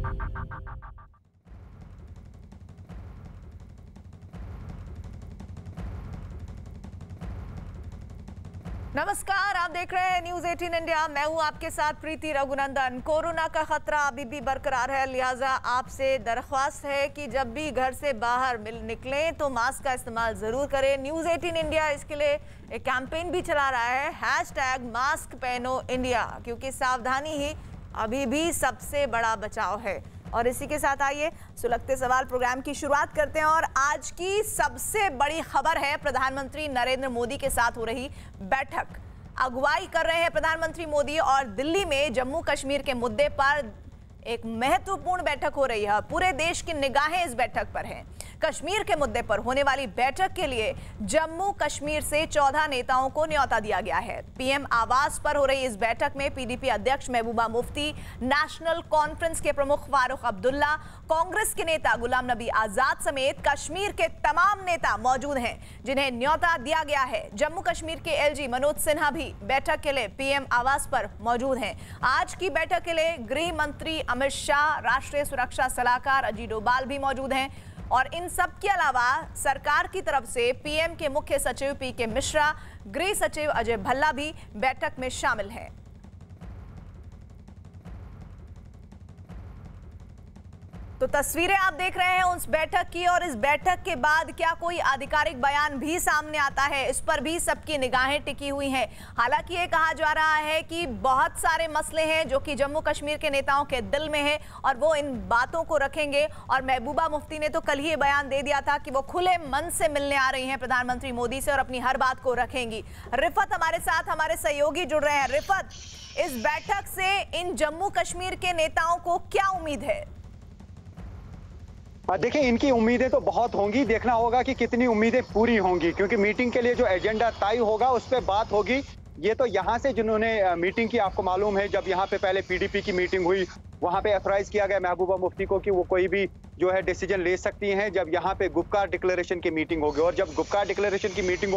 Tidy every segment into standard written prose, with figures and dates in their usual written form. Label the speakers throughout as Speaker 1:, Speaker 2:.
Speaker 1: नमस्कार, आप देख रहे हैं न्यूज 18 इंडिया। मैं हूं आपके साथ प्रीति रघुनंदन। कोरोना का खतरा अभी भी बरकरार है, लिहाजा आपसे दरख्वास्त है कि जब भी घर से बाहर निकलें तो मास्क का इस्तेमाल जरूर करें। न्यूज 18 इंडिया इसके लिए एक कैंपेन भी चला रहा है, #मास्क पहनो इंडिया, क्योंकि सावधानी ही अभी भी सबसे बड़ा बचाव है। और इसी के साथ आइए सुलगते सवाल प्रोग्राम की शुरुआत करते हैं। और आज की सबसे बड़ी खबर है प्रधानमंत्री नरेंद्र मोदी के साथ हो रही बैठक। अगुवाई कर रहे हैं प्रधानमंत्री मोदी और दिल्ली में जम्मू कश्मीर के मुद्दे पर एक महत्वपूर्ण बैठक हो रही है। पूरे देश की निगाहें इस बैठक पर हैं। कश्मीर के मुद्दे पर होने वाली बैठक के लिए जम्मू कश्मीर से 14 नेताओं को न्योता दिया गया है। पीएम आवास पर हो रही इस बैठक में पीडीपी अध्यक्ष महबूबा मुफ्ती, नेशनल कॉन्फ्रेंस के प्रमुख फारूक अब्दुल्ला, कांग्रेस के नेता गुलाम नबी आजाद समेत कश्मीर के तमाम नेता मौजूद हैं जिन्हें न्योता दिया गया है। जम्मू कश्मीर के एलजी मनोज सिन्हा भी बैठक के लिए पीएम आवास पर मौजूद हैं। आज की बैठक के लिए गृह मंत्री अमित शाह, राष्ट्रीय सुरक्षा सलाहकार अजीत डोभाल भी मौजूद हैं। और इन सब के अलावा सरकार की तरफ से पीएम के मुख्य सचिव पीके मिश्रा, गृह सचिव अजय भल्ला भी बैठक में शामिल हैं। तो तस्वीरें आप देख रहे हैं उस बैठक की, और इस बैठक के बाद क्या कोई आधिकारिक बयान भी सामने आता है, इस पर भी सबकी निगाहें टिकी हुई हैं। हालांकि ये कहा जा रहा है कि बहुत सारे मसले हैं जो कि जम्मू कश्मीर के नेताओं के दिल में हैं और वो इन बातों को रखेंगे। और महबूबा मुफ्ती ने तो कल ही बयान दे दिया था कि वो खुले मन से मिलने आ रही हैं प्रधानमंत्री मोदी से और अपनी हर बात को रखेंगी। रिफत हमारे साथ, हमारे सहयोगी जुड़ रहे हैं। रिफत, इस बैठक से इन जम्मू कश्मीर के नेताओं को क्या उम्मीद है?
Speaker 2: देखिए, इनकी उम्मीदें तो बहुत होंगी, देखना होगा कि कितनी उम्मीदें पूरी होंगी, क्योंकि मीटिंग के लिए जो एजेंडा तय होगा उस पर बात होगी। ये तो यहाँ से जिन्होंने मीटिंग की, आपको मालूम है जब यहाँ पे पहले पीडीपी की मीटिंग हुई वहाँ पे अथराइज किया गया महबूबा मुफ्ती को कि वो कोई भी जो है डिसीजन ले सकती हैं जब यहाँ पे गुपकार डिक्लेरेशन की मीटिंग होगी। और जब गुपकार डिक्लेरेशन की मीटिंग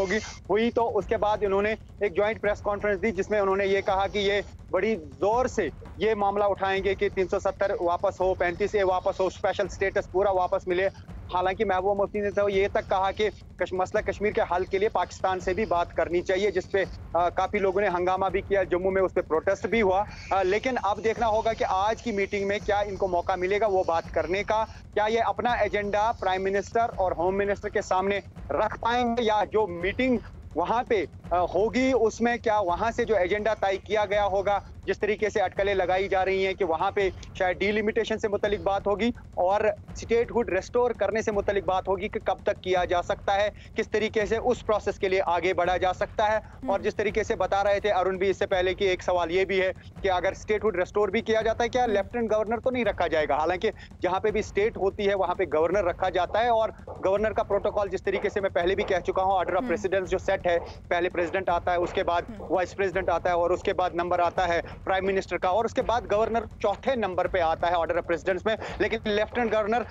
Speaker 2: हुई तो उसके बाद इन्होंने एक ज्वाइंट प्रेस कॉन्फ्रेंस दी जिसमें उन्होंने ये कहा कि ये बड़ी जोर से ये मामला उठाएंगे कि 370 वापस हो, 35A वापस हो, स्पेशल स्टेटस पूरा वापस मिले। हालांकि महबूबा मुफ्ती ने तो ये तक कहा कि मसला कश्मीर के हल के लिए पाकिस्तान से भी बात करनी चाहिए, जिसपे काफी लोगों ने हंगामा भी किया, जम्मू में उस पर प्रोटेस्ट भी हुआ। लेकिन अब देखना होगा कि आज की मीटिंग में क्या इनको मौका मिलेगा वो बात करने का, क्या ये अपना एजेंडा प्राइम मिनिस्टर और होम मिनिस्टर के सामने रख पाएंगे, या जो मीटिंग वहां पे होगी उसमें क्या वहां से जो एजेंडा तय किया गया होगा, जिस तरीके से अटकलें लगाई जा रही हैं कि वहां पे शायद डीलिमिटेशन से मुतलिक बात होगी और स्टेटहुड रेस्टोर करने से मुतलिक बात होगी कि कब तक किया जा सकता है, किस तरीके से उस प्रोसेस के लिए आगे बढ़ा जा सकता है। और जिस तरीके से बता रहे थे अरुण भी इससे पहले कि एक सवाल ये भी है कि अगर स्टेटहुड रेस्टोर भी किया जाता है क्या लेफ्टिनेंट गवर्नर तो नहीं रखा जाएगा? हालांकि जहां पे भी स्टेट होती है वहां पे गवर्नर रखा जाता है और गवर्नर का प्रोटोकॉल जिस तरीके से मैं पहले भी कह चुका हूं, ऑर्डर ऑफ प्रेसिडेंस जो सेट है, पहले प्रेसिडेंट आता है, उसके बाद वाइस प्रेसिडेंट आता है और उसके बाद नंबर आता है प्राइम मिनिस्टर का और उसके बाद गवर्नर चौथे नंबर पे आता है ऑर्डर ऑफ प्रेसिडेंस में। लेकिन लेफ्टिनेंट गवर्नर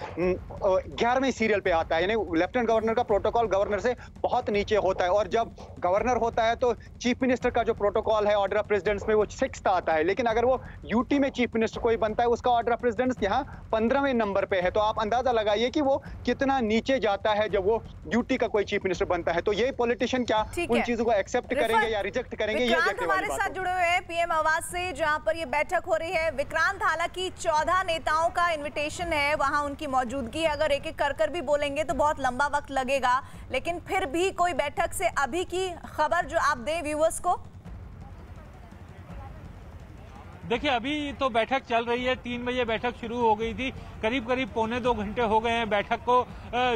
Speaker 2: 11वें सीरियल पे आता है, यानी लेफ्टिनेंट गवर्नर का प्रोटोकॉल गवर्नर से बहुत नीचे होता है। और जब गवर्नर होता है तो चीफ मिनिस्टर का जो प्रोटोकॉल है ऑर्डर ऑफ प्रेसिडेंस में वो 6th आता है, लेकिन अगर वो यूटी में चीफ मिनिस्टर कोई बनता है उसका ऑर्डर ऑफ प्रेसिडेंस यहाँ 15वें नंबर पे है। तो आप अंदाजा लगाइए कि वो कितना नीचे जाता है जब वो यूटी का कोई चीफ मिनिस्टर बनता है। तो ये पॉलिटिशियन क्या उन चीजों को एक्सेप्ट करेंगे या रिजेक्ट करेंगे, ये देखने वाली बात है।
Speaker 1: हमारे साथ जुड़े हुए हैं पीएम आवास से जहां पर ये बैठक हो रही है। विक्रांत, हालांकि 14 नेताओं का इनविटेशन है, वहां उनकी मौजूदगी अगर एक एक कर भी बोलेंगे तो बहुत लंबा वक्त लगेगा, लेकिन फिर भी कोई बैठक से अभी की खबर जो आप दें व्यूअर्स को।
Speaker 3: देखिए, अभी तो बैठक चल रही है, 3 बजे बैठक शुरू हो गई थी, करीब करीब पौने 2 घंटे हो गए हैं बैठक को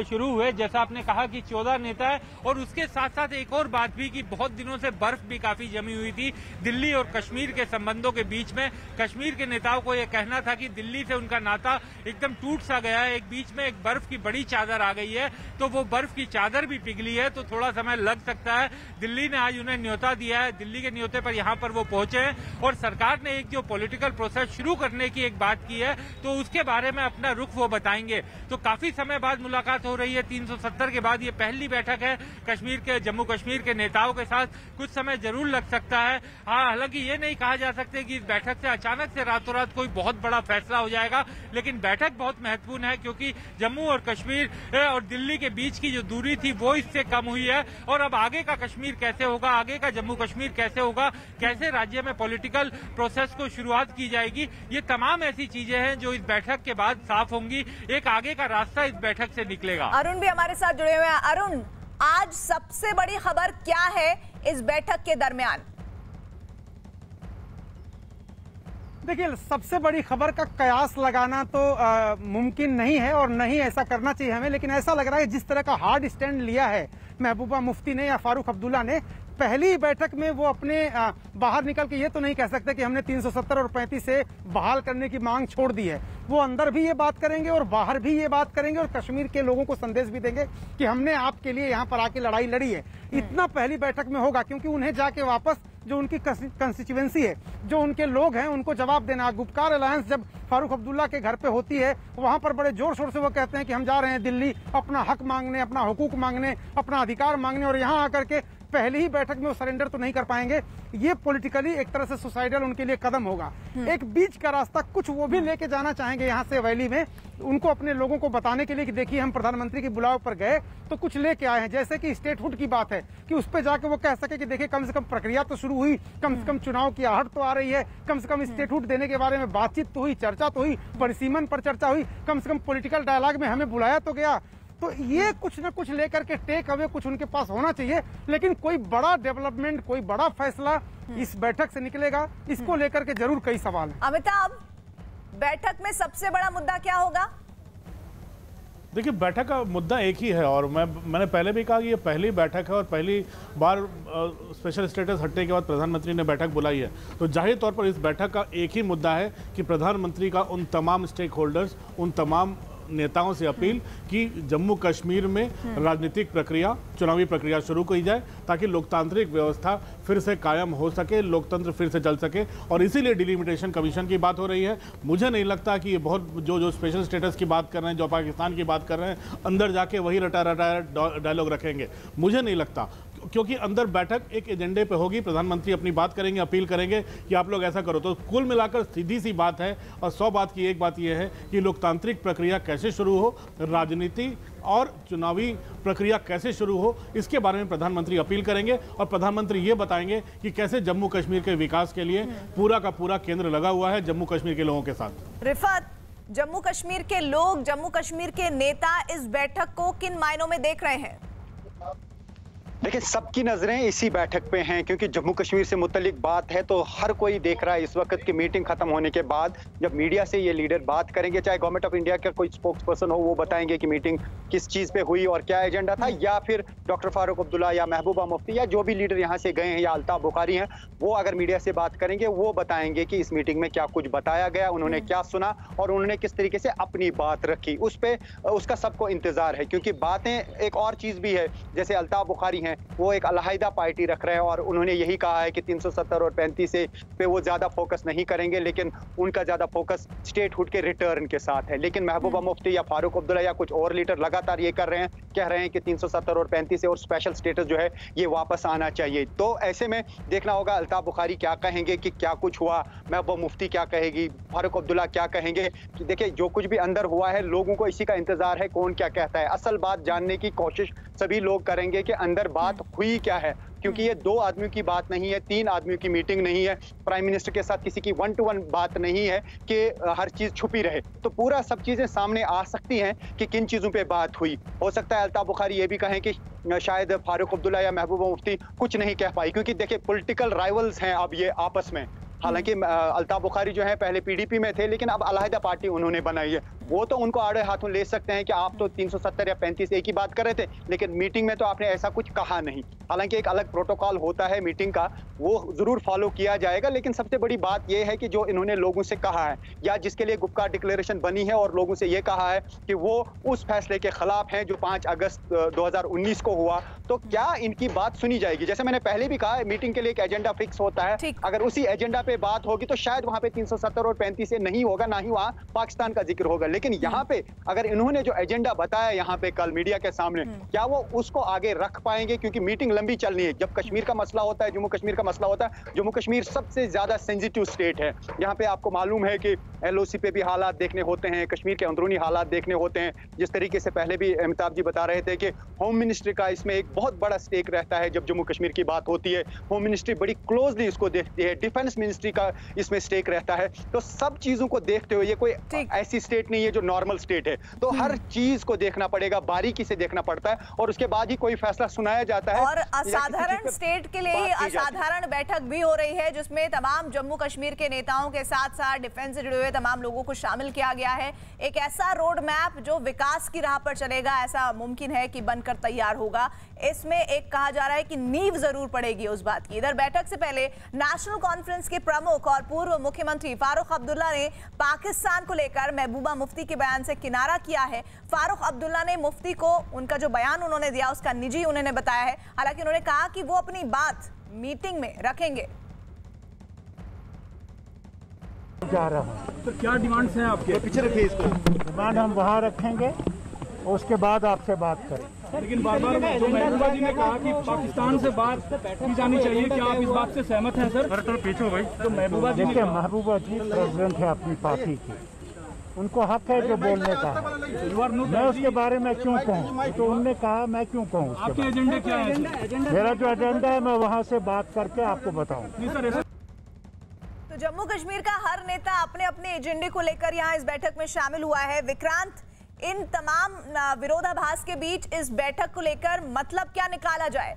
Speaker 3: शुरू हुए। जैसा आपने कहा कि 14 नेता है और उसके साथ साथ एक और बात भी कि बहुत दिनों से बर्फ भी काफी जमी हुई थी दिल्ली और कश्मीर के संबंधों के बीच में। कश्मीर के नेताओं को यह कहना था कि दिल्ली से उनका नाता एकदम टूट सा गया है, एक बीच में एक बर्फ की बड़ी चादर आ गई है, तो वो बर्फ की चादर भी पिघली है, तो थोड़ा समय लग सकता है। दिल्ली ने आज उन्हें न्योता दिया है, दिल्ली के न्योते पर यहाँ पर वो पहुंचे हैं और सरकार ने एक जो पॉलिटिकल प्रोसेस शुरू करने की एक बात की है, तो उसके बारे में अपना रुख वो बताएंगे। तो काफी समय बाद मुलाकात हो रही है, 370 के बाद ये पहली बैठक है कश्मीर के, जम्मू कश्मीर के नेताओं के साथ। कुछ समय जरूर लग सकता है। हाँ, हालांकि ये नहीं कहा जा सकता कि इस बैठक से अचानक से रातों रात कोई बहुत बड़ा फैसला हो जाएगा, लेकिन बैठक बहुत महत्वपूर्ण है क्योंकि जम्मू और कश्मीर और दिल्ली के बीच की जो दूरी थी वो इससे कम हुई है। और अब आगे का कश्मीर कैसे होगा, आगे का जम्मू कश्मीर कैसे होगा, कैसे राज्य में पॉलिटिकल प्रोसेस को शुरुआत की जाएगी, ये तमाम ऐसी चीजें हैं जो इस बैठक के बाद साफ होंगी। एक आगे का रास्ता इस बैठक से निकलेगा।
Speaker 1: अरुण भी हमारे साथ जुड़े हुए हैं। अरुण, आज सबसे बड़ी खबर क्या है इस बैठक के दरमियान?
Speaker 4: देखिए, सबसे बड़ी खबर का कयास लगाना तो मुमकिन नहीं है और नहीं ऐसा करना चाहिए हमें, लेकिन ऐसा लग रहा है जिस तरह का हार्ड स्टैंड लिया है महबूबा मुफ्ती ने या फारूक अब्दुल्ला ने, पहली बैठक में वो अपने बाहर निकल के ये तो नहीं कह सकते कि हमने 370 और 35 से बहाल करने की मांग छोड़ दी है। वो अंदर भी ये बात करेंगे और बाहर भी ये बात करेंगे और कश्मीर के लोगों को संदेश भी देंगे कि हमने आपके लिए यहाँ पर आके लड़ाई लड़ी है। इतना पहली बैठक में होगा, क्योंकि उन्हें जाके वापस जो उनकी कंस्टिट्यूएंसी है, जो उनके लोग हैं, उनको जवाब देना। गुपकार अलायंस जब फारूक अब्दुल्ला के घर पे होती है, वहां पर बड़े जोर शोर से वो कहते हैं कि हम जा रहे हैं दिल्ली अपना हक मांगने, अपना हुकूक मांगने, अपना अधिकार मांगने, और यहाँ आकर के पहली ही बैठक में वो सरेंडर तो नहीं कर पाएंगे। ये पॉलिटिकली एक तरह से सुसाइडल उनके लिए कदम होगा। एक बीच का रास्ता कुछ वो भी लेके जाना चाहेंगे यहाँ से वैली में, उनको अपने लोगों को बताने के लिए कि देखिए हम प्रधानमंत्री की बुलाव पर गए तो कुछ लेके आए हैं। जैसे कि स्टेटहुड की बात है कि उस पर जाके वो कह सके कि देखिए कम से कम प्रक्रिया तो शुरू हुई, कम से कम चुनाव की आहट तो आ रही है, कम से कम स्टेटहुड देने के बारे में बातचीत तो हुई, चर्चा तो हुई, परिसीमन पर चर्चा हुई, कम से कम पॉलिटिकल डायलॉग में हमें बुलाया तो गया। तो ये कुछ न कुछ लेकर के टेक अवे कुछ उनके पास होना चाहिए, लेकिन कोई बड़ा डेवलपमेंट, कोई बड़ा फैसला इस बैठक से निकलेगा, इसको लेकर के जरूर कई सवाल हैं।
Speaker 1: अमिताभ, बैठक में सबसे बड़ा मुद्दा क्या होगा?
Speaker 5: देखिए, बैठक का मुद्दा एक ही है और मैंने पहले भी कहा कि ये पहली बैठक है और पहली बार स्पेशल स्टेटस हटने के बाद प्रधानमंत्री ने बैठक बुलाई है। तो जाहिर तौर पर इस बैठक का एक ही मुद्दा है कि प्रधानमंत्री का उन तमाम स्टेक होल्डर्स, उन तमाम नेताओं से अपील कि जम्मू कश्मीर में राजनीतिक प्रक्रिया, चुनावी प्रक्रिया शुरू की जाए ताकि लोकतांत्रिक व्यवस्था फिर से कायम हो सके, लोकतंत्र फिर से चल सके। और इसीलिए डिलिमिटेशन कमीशन की बात हो रही है। मुझे नहीं लगता कि ये बहुत जो स्पेशल स्टेटस की बात कर रहे हैं, जो पाकिस्तान की बात कर रहे हैं, अंदर जाके वही रटा डायलॉग रखेंगे, मुझे नहीं लगता। क्योंकि अंदर बैठक एक एजेंडे पे होगी, प्रधानमंत्री अपनी बात करेंगे, अपील करेंगे कि आप लोग ऐसा करो। तो कुल मिलाकर सीधी सी बात है और 100 बात की एक बात यह है कि लोकतांत्रिक प्रक्रिया कैसे शुरू हो, राजनीति और चुनावी प्रक्रिया कैसे शुरू हो, इसके बारे में प्रधानमंत्री अपील करेंगे। और प्रधानमंत्री ये बताएंगे कि कैसे जम्मू कश्मीर के विकास के लिए पूरा का पूरा केंद्र लगा हुआ है जम्मू कश्मीर के लोगों के साथ।
Speaker 1: रिफत, जम्मू कश्मीर के लोग, जम्मू कश्मीर के नेता इस बैठक को किन मायनों में देख रहे हैं?
Speaker 2: देखिए, सबकी नजरें इसी बैठक पे हैं क्योंकि जम्मू कश्मीर से मुतल्लिक बात है तो हर कोई देख रहा है। इस वक्त की मीटिंग खत्म होने के बाद जब मीडिया से ये लीडर बात करेंगे, चाहे गवर्नमेंट ऑफ इंडिया का कोई स्पोक्स पर्सन हो, वो बताएंगे कि मीटिंग किस चीज पे हुई और क्या एजेंडा था, या फिर डॉक्टर फारूक अब्दुल्ला या महबूबा मुफ्ती या जो भी लीडर यहाँ से गए हैं या अल्ताफ बुखारी हैं, वो अगर मीडिया से बात करेंगे वो बताएंगे कि इस मीटिंग में क्या कुछ बताया गया, उन्होंने क्या सुना और उन्होंने किस तरीके से अपनी बात रखी। उस पर उसका सबको इंतजार है क्योंकि बातें एक और चीज भी है। जैसे अल्ताफ बुखारी हैं, वो एक अलहदा पार्टी रख रहे हैं और उन्होंने यही कहा है कि 370 और 35 से पे वो ज्यादा फोकस नहीं करेंगे, लेकिन उनका ज्यादा फोकस स्टेटहुड के रिटर्न के साथ है। लेकिन महबूबा मुफ्ती या फारूक अब्दुल्ला या कुछ और लीडर लगातार ये कर रहे हैं, कह रहे हैं कि 370 और 35 से और स्पेशल स्टेटस जो है ये वापस आना चाहिए। तो ऐसे में देखना होगा अल्ताफ बुखारी क्या कहेंगे कि क्या कुछ हुआ, महबूबा मुफ्ती क्या कहेगी, फारूक अब्दुल्ला क्या कहेंगे। कि देखिए, जो कुछ भी अंदर हुआ है लोगों को इसी का इंतजार है, कौन क्या कहता है। असल बात जानने की कोशिश सभी लोग करेंगे कि अंदर बात हुई क्या है, क्योंकि ये 2 आदमियों की बात नहीं है, 3 आदमियों की मीटिंग नहीं है, प्राइम मिनिस्टर के साथ किसी की 1-to-1 बात नहीं है कि हर चीज छुपी रहे। तो पूरा सब चीजें सामने आ सकती हैं कि किन चीजों पे बात हुई। हो सकता है अल्ताफ बुखारी ये भी कहें कि शायद फारूक अब्दुल्ला या महबूबा मुफ्ती कुछ नहीं कह पाई, क्योंकि देखिए पॉलिटिकल राइवल्स हैं अब ये आपस में। हालांकि अल्ताफ बुखारी जो है पहले पीडीपी में थे, लेकिन अब अलहदा पार्टी उन्होंने बनाई है। वो तो उनको आड़े हाथों ले सकते हैं कि आप तो 370 या 35 एक ही बात कर रहे थे, लेकिन मीटिंग में तो आपने ऐसा कुछ कहा नहीं। हालांकि एक अलग प्रोटोकॉल होता है मीटिंग का, वो जरूर फॉलो किया जाएगा। लेकिन सबसे बड़ी बात यह है कि जो इन्होंने लोगों से कहा है या जिसके लिए गुपकार डिक्लेरेशन बनी है और लोगों से ये कहा है कि वो उस फैसले के खिलाफ हैं जो 5 अगस्त 2019 को हुआ, तो क्या इनकी बात सुनी जाएगी? जैसे मैंने पहले भी कहा, मीटिंग के लिए एक एजेंडा फिक्स होता है, अगर उसी एजेंडा पे बात होगी तो शायद वहां पे 370 और 35 से नहीं होगा, ना ही वहां पाकिस्तान का जिक्र होगा। लेकिन यहाँ पे अगर इन्होंने जो एजेंडा बताया यहाँ पे कल मीडिया के सामने, क्या वो उसको आगे रख पाएंगे? क्योंकि मीटिंग लंबी चलनी है। जब कश्मीर का मसला होता है, जम्मू कश्मीर का मसला होता है, जम्मू कश्मीर सबसे ज्यादा सेंसिटिव स्टेट है। यहाँ पे आपको मालूम है कि LOC पे भी हालात देखने होते हैं, कश्मीर के अंदरूनी हालात देखने होते हैं। जिस तरीके से पहले भी अमिताभ जी बता रहे थे कि होम मिनिस्ट्री का इसमें एक बहुत बड़ा स्टेक रहता है। जब जम्मू कश्मीर की बात होती है, होम मिनिस्ट्री बड़ी क्लोजली इसको देखती है, डिफेंस मिनिस्ट्री का इसमें स्टेक रहता है। तो सब चीजों को देखते हुए, ये कोई ऐसी स्टेट नहीं है जो नॉर्मल स्टेट है, तो हर चीज को देखना पड़ेगा, बारीकी से देखना पड़ता है और उसके बाद ही कोई फैसला सुनाया जाता है।
Speaker 1: और असाधारण स्टेट के लिए ही असाधारण बैठक भी हो रही है, जिसमें तमाम जम्मू कश्मीर के नेताओं के साथ साथ डिफेंस से जुड़े हुए तमाम लोगों को शामिल किया गया है। एक ऐसा रोड मैप जो विकास की राह पर चलेगा, ऐसा मुमकिन है कि बनकर तैयार होगा। इसमें एक कहा जा रहा है कि नींव जरूर पड़ेगी उस बात की। इधर बैठक से पहले नेशनल कॉन्फ्रेंस के प्रमुख और पूर्व मुख्यमंत्री फारूक अब्दुल्ला ने पाकिस्तान को लेकर महबूबा मुफ्ती के बयान से किनारा किया है। फारूक अब्दुल्ला ने मुफ्ती को उनका जो बयान उन्होंने दिया उसका निजी उन्होंने बताया है। हालांकि उन्होंने कहा कि वो अपनी बात मीटिंग में रखेंगे।
Speaker 6: जा रहा हूँ
Speaker 7: तो क्या डिमांड्स हैं आपके?
Speaker 6: पीछे रखिए इसको। डिमांड हम वहाँ रखेंगे और उसके बाद आपसे बात करें।
Speaker 7: लेकिन बार बार जो महबूबा जी ने कहा कि पाकिस्तान से बात की जानी चाहिए, क्या आप इस बात से सहमत हैं सर?
Speaker 5: तो पीछे भाई,
Speaker 7: तो महबूबा जी
Speaker 6: देखिए, महबूबा जी प्रेसिडेंट है अपनी पार्टी की, उनको हक है जो बोलने का। मैं उसके बारे में क्यों कहूँ? तो उनने कहा, मैं क्यों कहूँ?
Speaker 7: आपके एजेंडे क्या है?
Speaker 6: मेरा जो एजेंडा है मैं वहाँ से बात करके आपको बताऊँ।
Speaker 1: तो जम्मू कश्मीर का हर नेता अपने अपने एजेंडे को लेकर यहाँ इस बैठक में शामिल हुआ है। विक्रांत, इन तमाम विरोधाभास के बीच इस बैठक को लेकर मतलब क्या निकाला जाए?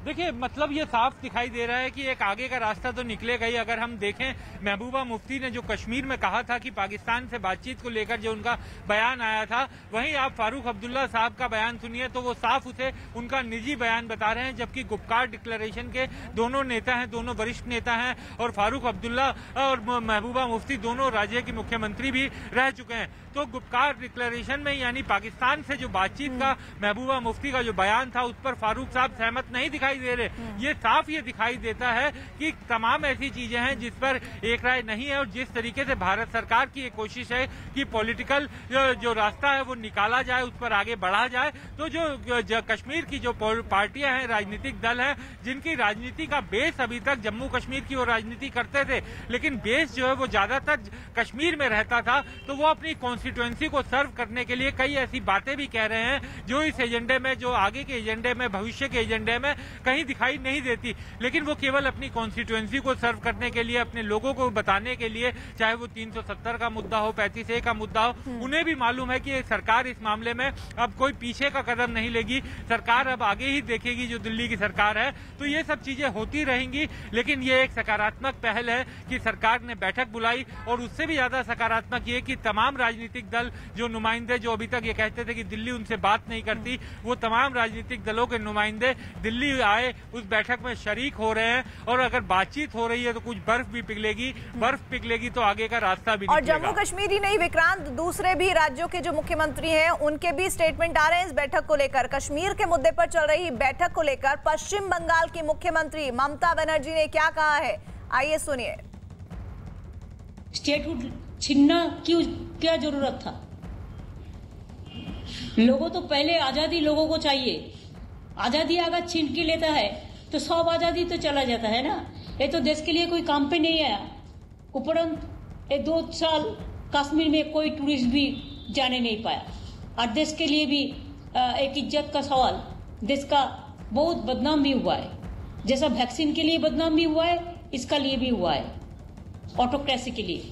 Speaker 3: देखिए, मतलब ये साफ दिखाई दे रहा है कि एक आगे का रास्ता तो निकलेगा ही। अगर हम देखें, महबूबा मुफ्ती ने जो कश्मीर में कहा था कि पाकिस्तान से बातचीत को लेकर जो उनका बयान आया था, वहीं आप फारूक अब्दुल्ला साहब का बयान सुनिए तो वो साफ उसे उनका निजी बयान बता रहे हैं। जबकि गुपकार डिक्लेरेशन के दोनों नेता हैं, दोनों वरिष्ठ नेता हैं, और फारूक अब्दुल्ला और महबूबा मुफ्ती दोनों राज्य के मुख्यमंत्री भी रह चुके हैं। तो गुपकार डिक्लेरेशन में यानी पाकिस्तान से जो बातचीत का महबूबा मुफ्ती का जो बयान था, उस पर फारूक साहब सहमत नहीं दिखाई दे रहे। ये साफ ये दिखाई देता है कि तमाम ऐसी चीजें हैं जिस पर एक राय नहीं है। और जिस तरीके से भारत सरकार की एक कोशिश है कि पॉलिटिकल जो रास्ता है वो निकाला जाए, उस पर आगे बढ़ा जाए, तो जो कश्मीर की जो पार्टियां हैं, राजनीतिक दल हैं, जिनकी राजनीति का बेस अभी तक जम्मू कश्मीर की वो राजनीति करते थे, लेकिन बेस जो है वो ज्यादातर कश्मीर में रहता था, तो वो अपनी कॉन्स्टिट्यूएंसी को सर्व करने के लिए कई ऐसी बातें भी कह रहे हैं जो इस एजेंडे में, जो आगे के एजेंडे में, भविष्य के एजेंडे में कहीं दिखाई नहीं देती। लेकिन वो केवल अपनी कॉन्स्टिट्यूएंसी को सर्व करने के लिए, अपने लोगों को बताने के लिए, चाहे वो 370 का मुद्दा हो, 35A का मुद्दा हो, उन्हें भी मालूम है कि सरकार इस मामले में अब कोई पीछे का कदम नहीं लेगी। सरकार अब आगे ही देखेगी, जो दिल्ली की सरकार है। तो ये सब चीजें होती रहेंगी। लेकिन ये एक सकारात्मक पहल है कि सरकार ने बैठक बुलाई, और उससे भी ज्यादा सकारात्मक ये कि तमाम राजनीतिक दल, जो नुमाइंदे जो अभी तक ये कहते थे कि दिल्ली उनसे बात नहीं करती, वो तमाम राजनीतिक दलों के नुमाइंदे दिल्ली आए, उस बैठक में शरीक हो रहे हैं। और अगर बातचीत हो रही है तो कुछ बर्फ भी पिघलेगी, बर्फ पिघलेगी तो आगे का रास्ता भी निकलेगा।
Speaker 1: और जम्मू कश्मीर ही नहीं विक्रांत, दूसरे भी राज्यों के जो मुख्यमंत्री हैं उनके भी स्टेटमेंट आ रहे हैं इस बैठक को लेकर। कश्मीर के मुद्दे पर चल रही बैठक को लेकर पश्चिम बंगाल की मुख्यमंत्री ममता बनर्जी ने क्या कहा है, आइए सुनिए।
Speaker 8: स्टेटहुड छीनना क्या जरूरत था? लोगों तो पहले आजादी लोगों को चाहिए। आजादी अगर छीन के लेता है तो सब आजादी तो चला जाता है ना। ये तो देश के लिए कोई काम पे नहीं आया। उपरंत ये 2 साल कश्मीर में कोई टूरिस्ट भी जाने नहीं पाया, और देश के लिए भी एक इज्जत का सवाल, देश का बहुत बदनाम भी हुआ है। जैसा वैक्सीन के लिए बदनाम भी हुआ है, इसका लिए भी हुआ है, ऑटोक्रेसी के लिए।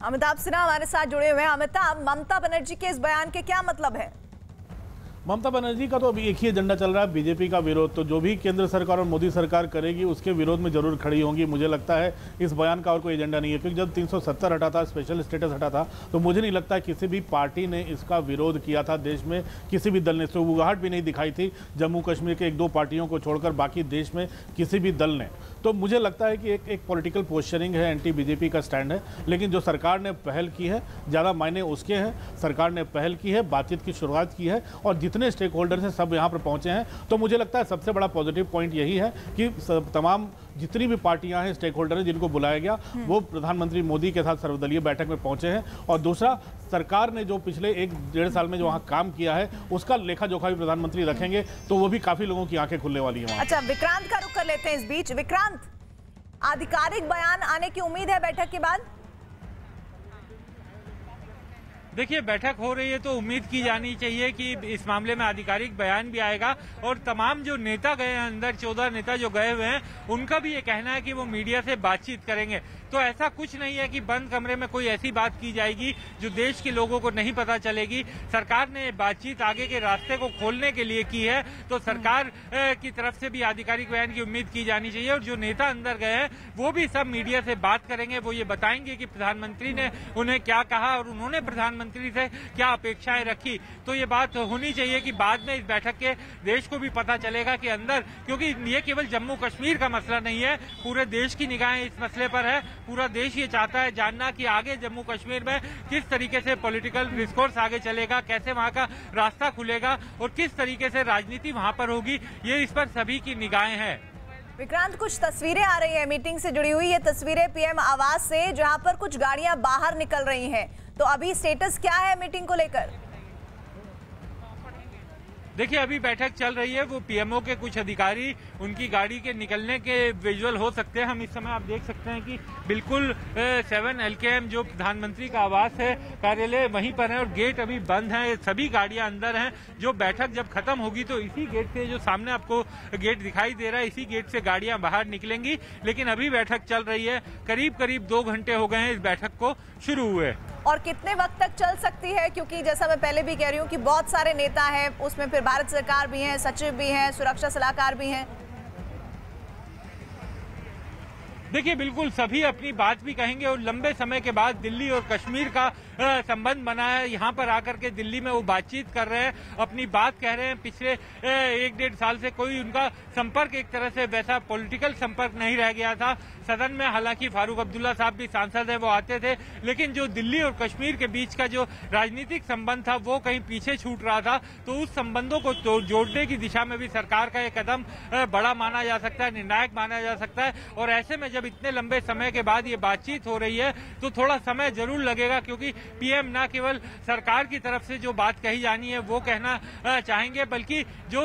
Speaker 1: अमिताभ सिन्हा हमारे साथ जुड़े हुए हैं। अमिताभ, ममता बनर्जी के इस बयान के क्या मतलब है?
Speaker 5: ममता बनर्जी का तो अभी एक ही एजेंडा चल रहा है, बीजेपी का विरोध। तो जो भी केंद्र सरकार और मोदी सरकार करेगी उसके विरोध में जरूर खड़ी होंगी। मुझे लगता है इस बयान का और कोई एजेंडा नहीं है, क्योंकि जब 370 हटा था, स्पेशल स्टेटस हटा था, तो मुझे नहीं लगता किसी भी पार्टी ने इसका विरोध किया था देश में, किसी भी दल ने। सुगबुगाहट भी नहीं दिखाई थी जम्मू कश्मीर के 1-2 पार्टियों को छोड़कर, बाकी देश में किसी भी दल ने। तो मुझे लगता है कि एक पॉलिटिकल पोस्चरिंग है, एंटी बीजेपी का स्टैंड है। लेकिन जो सरकार ने पहल की है ज़्यादा मायने उसके हैं। सरकार ने पहल की है, बातचीत की शुरुआत की है और जितने स्टेक होल्डर्स हैं सब यहाँ पर पहुँचे हैं। तो मुझे लगता है सबसे बड़ा पॉजिटिव पॉइंट यही है कि तमाम जितनी भी पार्टियां हैं, स्टेक होल्डर हैं जिनको बुलाया गया, वो प्रधानमंत्री मोदी के साथ सर्वदलीय बैठक में पहुंचे हैं। और दूसरा, सरकार ने जो पिछले 1-1.5 साल में जो वहां काम किया है उसका लेखा जोखा भी प्रधानमंत्री रखेंगे, तो वो भी काफी लोगों की आंखें खुलने वाली हैं।
Speaker 1: अच्छा, विक्रांत का रुख कर लेते हैं इस बीच। विक्रांत, आधिकारिक बयान आने की उम्मीद है बैठक के बाद?
Speaker 3: देखिए, बैठक हो रही है तो उम्मीद की जानी चाहिए कि इस मामले में आधिकारिक बयान भी आएगा। और तमाम जो नेता गए हैं अंदर, 14 नेता जो गए हुए हैं, उनका भी ये कहना है कि वो मीडिया से बातचीत करेंगे। तो ऐसा कुछ नहीं है कि बंद कमरे में कोई ऐसी बात की जाएगी जो देश के लोगों को नहीं पता चलेगी। सरकार ने बातचीत आगे के रास्ते को खोलने के लिए की है, तो सरकार की तरफ से भी आधिकारिक बयान की उम्मीद की जानी चाहिए। और जो नेता अंदर गए हैं वो भी सब मीडिया से बात करेंगे, वो ये बताएंगे कि प्रधानमंत्री ने उन्हें क्या कहा और उन्होंने प्रधानमंत्री से क्या अपेक्षाएं रखी। तो ये बात होनी चाहिए कि बाद में इस बैठक के देश को भी पता चलेगा कि अंदर, क्योंकि ये केवल जम्मू कश्मीर का मसला नहीं है, पूरे देश की निगाहें इस मसले पर है। पूरा देश ये चाहता है जानना कि आगे जम्मू कश्मीर में किस तरीके से पॉलिटिकल डिस्कोर्स आगे चलेगा, कैसे वहां का रास्ता खुलेगा और किस तरीके से राजनीति वहां पर होगी। ये इस पर सभी की निगाहें हैं।
Speaker 1: विक्रांत, कुछ तस्वीरें आ रही है मीटिंग से जुड़ी हुई, ये तस्वीरें पीएम आवास से, जहां पर कुछ गाड़ियां बाहर निकल रही हैं। तो अभी स्टेटस क्या है मीटिंग को लेकर?
Speaker 3: देखिए, अभी बैठक चल रही है। वो पीएमओ के कुछ अधिकारी, उनकी गाड़ी के निकलने के विजुअल हो सकते हैं। हम इस समय आप देख सकते हैं कि बिल्कुल 7 LKM जो प्रधानमंत्री का आवास है, कार्यालय, वहीं पर है और गेट अभी बंद है। सभी गाड़ियां अंदर हैं। जो बैठक जब खत्म होगी तो इसी गेट से, जो सामने आपको गेट दिखाई दे रहा है, इसी गेट से गाड़ियां बाहर निकलेंगी। लेकिन अभी बैठक चल रही है। करीब 2 घंटे हो गए हैं इस बैठक को शुरू हुए।
Speaker 1: और कितने वक्त तक चल सकती है? क्योंकि जैसा मैं पहले भी कह रही हूँ कि बहुत सारे नेता हैं, उसमें फिर भारत सरकार भी है, सचिव भी हैं, सुरक्षा सलाहकार भी हैं।
Speaker 3: देखिए, बिल्कुल सभी अपनी बात भी कहेंगे और लंबे समय के बाद दिल्ली और कश्मीर का संबंध बना है। यहाँ पर आकर के दिल्ली में वो बातचीत कर रहे हैं, अपनी बात कह रहे हैं। पिछले 1-1.5 साल से कोई उनका संपर्क, एक तरह से वैसा पॉलिटिकल संपर्क नहीं रह गया था सदन में। हालांकि फारूक अब्दुल्ला साहब भी सांसद हैं, वो आते थे, लेकिन जो दिल्ली और कश्मीर के बीच का जो राजनीतिक संबंध था वो कहीं पीछे छूट रहा था। तो उस संबंधों को जोड़ने की दिशा में भी सरकार का ये कदम बड़ा माना जा सकता है, निर्णायक माना जा सकता है। और ऐसे में जब इतने लंबे समय के बाद ये बातचीत हो रही है तो थोड़ा समय जरूर लगेगा, क्योंकि पीएम ना केवल सरकार की तरफ से जो बात कही जानी है वो कहना चाहेंगे, बल्कि जो